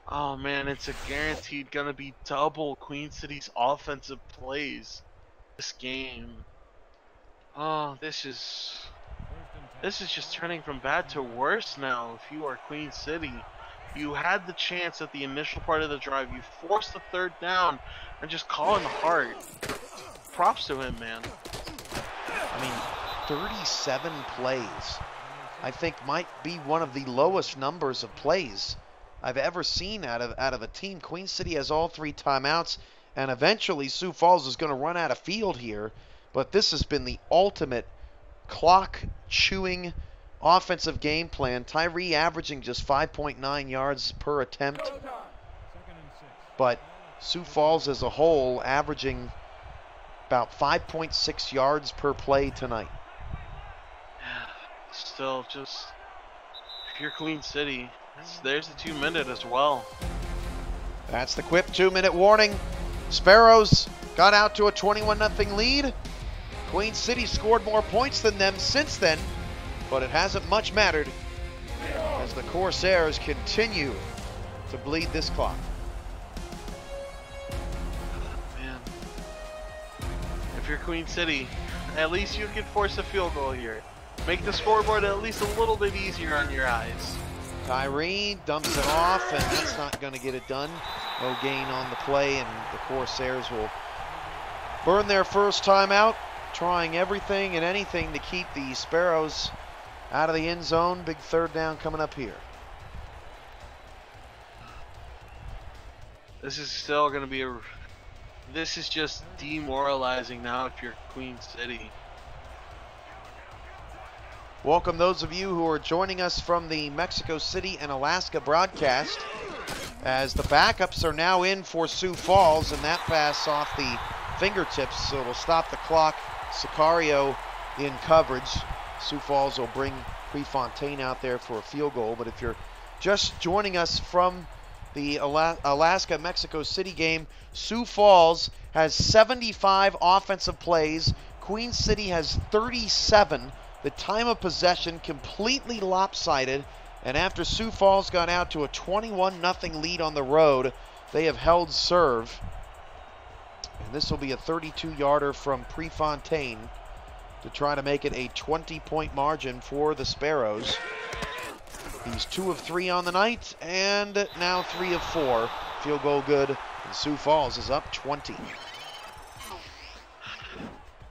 Oh man, it's a guaranteed gonna be double Queen City's offensive plays this game. Oh, this is just turning from bad to worse now. If you are Queen City, you had the chance at the initial part of the drive. You forced the 3rd down and just calling the Hart. Props to him, man. I mean, 37 plays, I think might be one of the lowest numbers of plays I've ever seen out of a team. Queen City has all 3 timeouts, and eventually Sioux Falls is going to run out of field here. But this has been the ultimate clock-chewing offensive game plan. Tyree averaging just 5.9 yards per attempt, but Sioux Falls as a whole averaging about 5.6 yards per play tonight. Still, just if you're Queen City, there's the 2-minute as well. That's the Quip 2-minute warning. Sparrows got out to a 21-0 lead. Queen City scored more points than them since then, but it hasn't much mattered as the Corsairs continue to bleed this clock. Man, if you're Queen City, at least you can force a field goal here. Make the scoreboard at least a little bit easier on your eyes. Tyree dumps it off, and that's not going to get it done. No gain on the play, and the Corsairs will burn their first time out, trying everything and anything to keep the Sparrows out of the end zone. Big third down coming up here. This is still going to be this is just demoralizing now if you're Queen City. Welcome those of you who are joining us from the Mexico City and Alaska broadcast, as the backups are now in for Sioux Falls, and that pass off the fingertips, so it'll stop the clock. Sicario in coverage. Sioux Falls will bring Prefontaine out there for a field goal, but if you're just joining us from the Alaska-Mexico City game, Sioux Falls has 75 offensive plays. Queen City has 37. The time of possession completely lopsided, and after Sioux Falls got out to a 21-0 lead on the road, they have held serve. And this will be a 32-yarder from Prefontaine to try to make it a 20-point margin for the Sparrows. He's 2 of 3 on the night, and now 3 of 4. Field goal good, and Sioux Falls is up 20.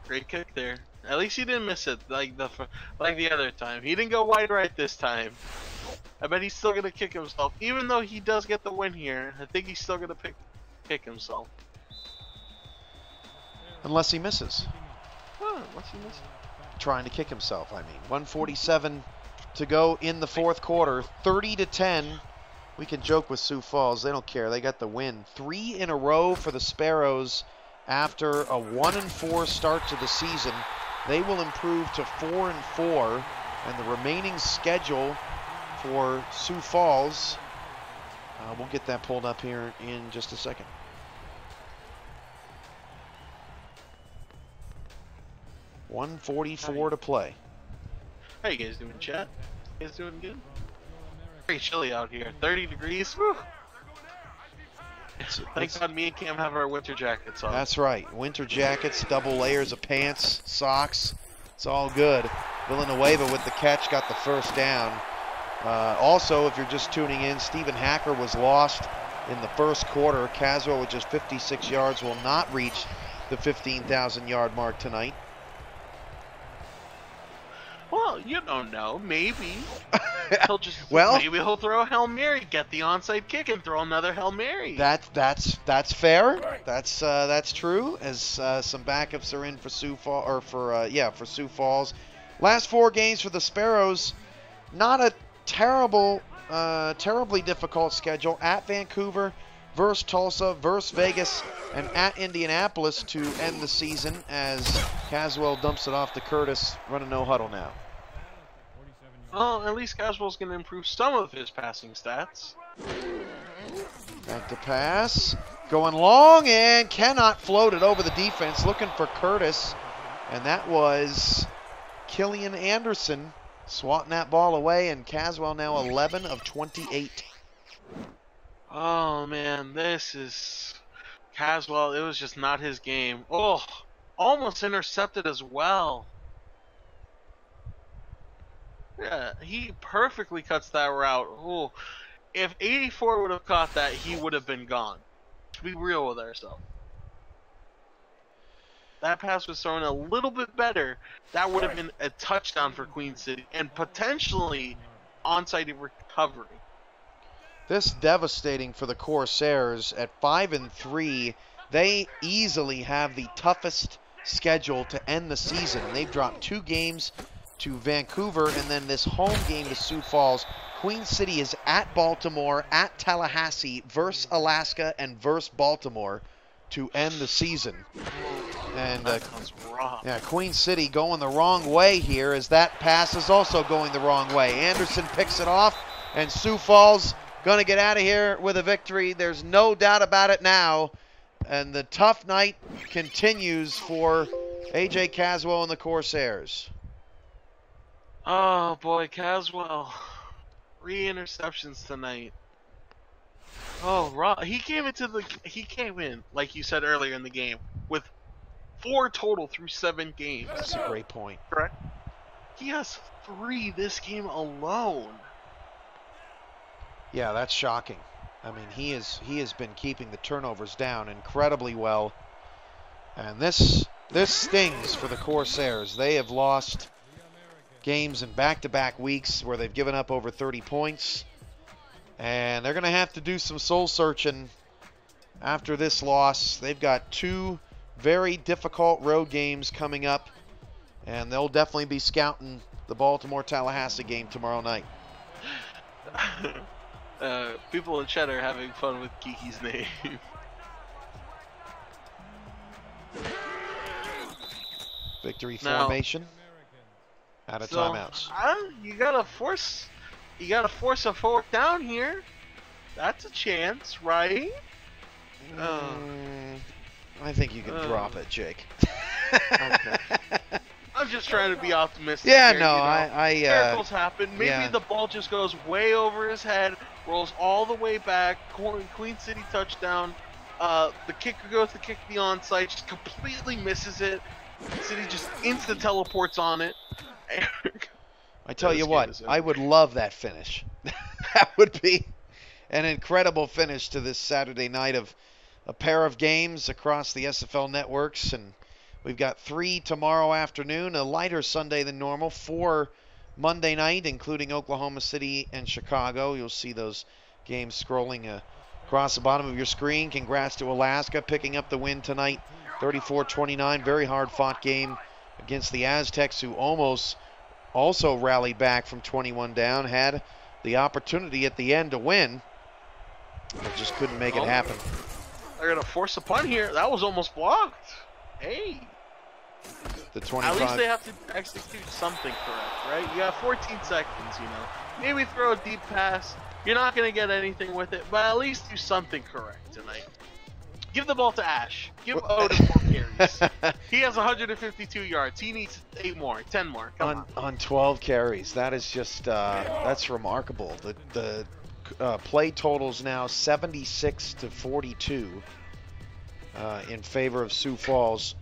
Great kick there. At least he didn't miss it like the other time. He didn't go wide right this time. I bet he's still gonna kick himself, even though he does get the win here. I think he's still gonna kick himself. Unless he misses. Huh, unless he misses. Trying to kick himself, I mean. 1:47 to go in the fourth quarter. 30-10. We can joke with Sioux Falls. They don't care. They got the win. 3 in a row for the Sparrows after a 1-4 start to the season. They will improve to 4-4, and the remaining schedule for Sioux Falls, we'll get that pulled up here in just a second. .144 to play. How you guys doing, chat? You guys doing good? Very chilly out here. 30 degrees. Whew. Thank God me and Cam have our winter jackets on. That's right. Winter jackets, double layers of pants, socks. It's all good. Villanueva with the catch got the first down. Also, if you're just tuning in, Stephen Hacker was lost in the first quarter. Caswell with just 56 yards will not reach the 15,000-yard mark tonight. Well, you don't know. Maybe he'll just maybe he'll throw a Hail Mary, get the onside kick, and throw another Hail Mary. That's fair. That's true. As some backups are in for Sioux Falls, for Sioux Falls. Last 4 games for the Sparrows. Not a terribly difficult schedule. At Vancouver, versus Tulsa, versus Vegas, and at Indianapolis to end the season, as Caswell dumps it off to Curtis, running no huddle now. Well, at least Caswell's going to improve some of his passing stats. Back to pass, going long, and cannot float it over the defense, looking for Curtis, and that was Killian Anderson swatting that ball away, and Caswell now 11 of 28. Oh man, this is Caswell. It was just not his game. Oh, almost intercepted as well. Yeah, he perfectly cuts that route. Oh, if 84 would have caught that, he would have been gone. To be real with ourselves. That pass was thrown a little bit better. That would have been a touchdown for Queen City and potentially onside recovery. This devastating for the Corsairs at 5-3. They easily have the toughest schedule to end the season. They've dropped 2 games to Vancouver and then this home game to Sioux Falls. Queen City is at Baltimore, at Tallahassee, versus Alaska, and versus Baltimore to end the season. And yeah, Queen City going the wrong way here, as that pass is also going the wrong way. Anderson picks it off, and Sioux Falls going to get out of here with a victory. There's no doubt about it now. And the tough night continues for A.J. Caswell and the Corsairs. Oh boy, Caswell. 3 interceptions tonight. Oh, he came in, like you said earlier in the game, with 4 total through 7 games. That's a great point. Correct? He has 3 this game alone. Yeah, that's shocking. I mean, he has been keeping the turnovers down incredibly well. And this stings for the Corsairs. They have lost games in back-to-back weeks where they've given up over 30 points. And they're going to have to do some soul-searching after this loss. They've got 2 very difficult road games coming up, and they'll definitely be scouting the Baltimore-Tallahassee game tomorrow night. People in chat are having fun with Kiki's name. Victory formation. Out of timeouts. You gotta force a 4th down here. That's a chance, right? I think you can drop it, Jake. Okay. I'm just trying to be optimistic. Yeah, here, no, miracles happen. Maybe the ball just goes way over his head, rolls all the way back. Queen City touchdown. The kicker goes to kick the onside, just completely misses it. City just instant teleports on it. I tell you what, I would love that finish. That would be an incredible finish to this Saturday night of a pair of games across the SFL networks. And we've got 3 tomorrow afternoon, a lighter Sunday than normal, 4 Monday night, including Oklahoma City and Chicago. You'll see those games scrolling across the bottom of your screen. Congrats to Alaska picking up the win tonight, 34-29. Very hard-fought game against the Aztecs, who almost also rallied back from 21 down, had the opportunity at the end to win, but just couldn't make it happen. They're going to force a punt here. That was almost blocked. Hey. The 25. At least they have to execute something correct, right? You have 14 seconds, you know. Maybe throw a deep pass. You're not going to get anything with it, but at least do something correct tonight. Give the ball to Ash. Give Odom 4 carries. He has 152 yards. He needs 8 more, 10 more. Come on 12 carries. That is just that's remarkable. The play totals now 76-42 in favor of Sioux Falls.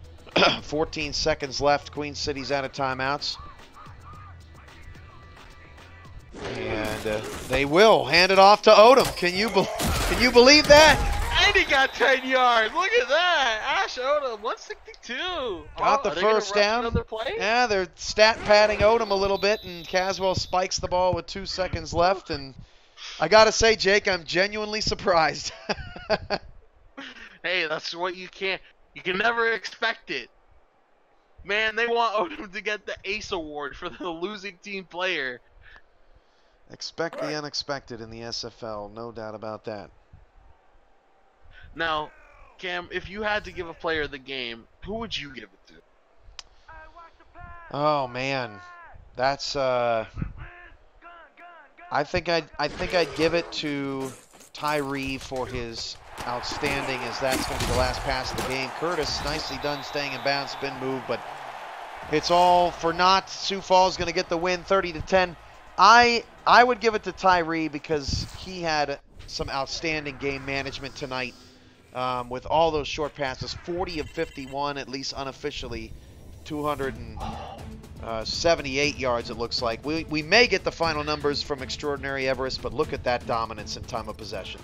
14 seconds left. Queen City's out of timeouts. And they will hand it off to Odom. Can you believe that? And he got 10 yards. Look at that. Ash Odom, 162. Got the first down. Yeah, they're stat padding Odom a little bit, and Caswell spikes the ball with 2 seconds left. And I got to say, Jake, I'm genuinely surprised. Hey, that's what you can never expect it. Man, they want Odom to get the Ace Award for the losing team player. Expect the unexpected in the SFL, no doubt about that. Now, Cam, if you had to give a player the game, who would you give it to? Oh man, that's I think I'd give it to Tyree for his outstanding, as that's going to be the last pass of the game. Curtis, nicely done staying in bounds, spin move, but it's all for naught. Sioux Falls going to get the win, 30-10. I would give it to Tyree because he had some outstanding game management tonight. With all those short passes, 40 of 51, at least unofficially, 278 yards it looks like. We may get the final numbers from Extraordinary Everest, but look at that dominance in time of possession.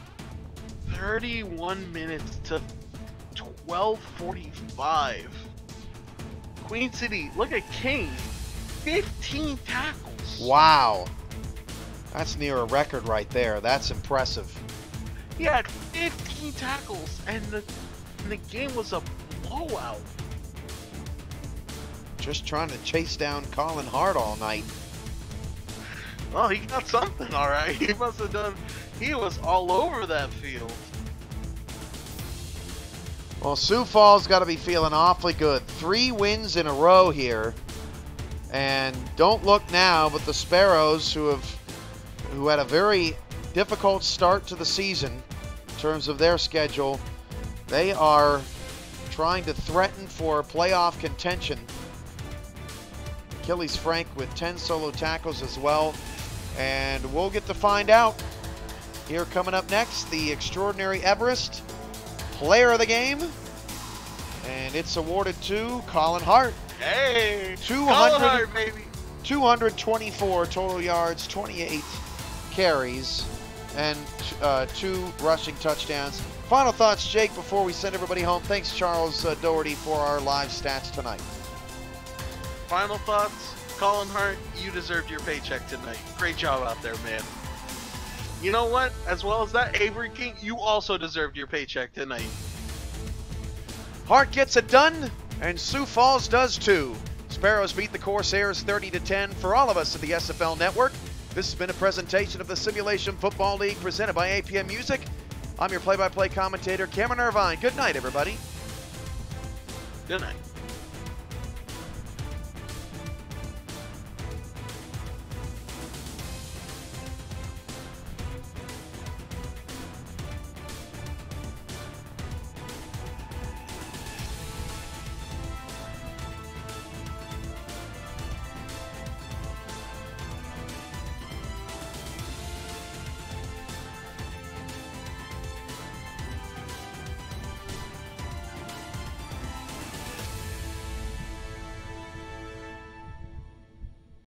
31 minutes to 12:45. Queen City, look at King, 15 tackles. Wow. That's near a record right there. That's impressive. He had 15 tackles, and the game was a blowout. Just trying to chase down Colin Hart all night. Oh, he got something, all right. He must have done. He was all over that field. Well, Sioux Falls got to be feeling awfully good. 3 wins in a row here, and don't look now, but the Sparrows, who had a very difficult start to the season in terms of their schedule, They are trying to threaten for playoff contention. Achilles Frank with 10 solo tackles as well. And we'll get to find out. Here coming up next, the extraordinary Everest, player of the game. And it's awarded to Colin Hart. Hey! 200, Colin Hart, baby! 224 total yards, 28 carries, and 2 rushing touchdowns. Final thoughts, Jake, before we send everybody home. Thanks, Charles Doherty, for our live stats tonight. Final thoughts, Colin Hart, you deserved your paycheck tonight. Great job out there, man. You know what? As well as that, Avery King, you also deserved your paycheck tonight. Hart gets it done, and Sioux Falls does too. Sparrows beat the Corsairs 30-10 for all of us at the SFL Network. This has been a presentation of the Simulation Football League presented by APM Music. I'm your play-by-play commentator, Cameron Irvine. Good night, everybody. Good night.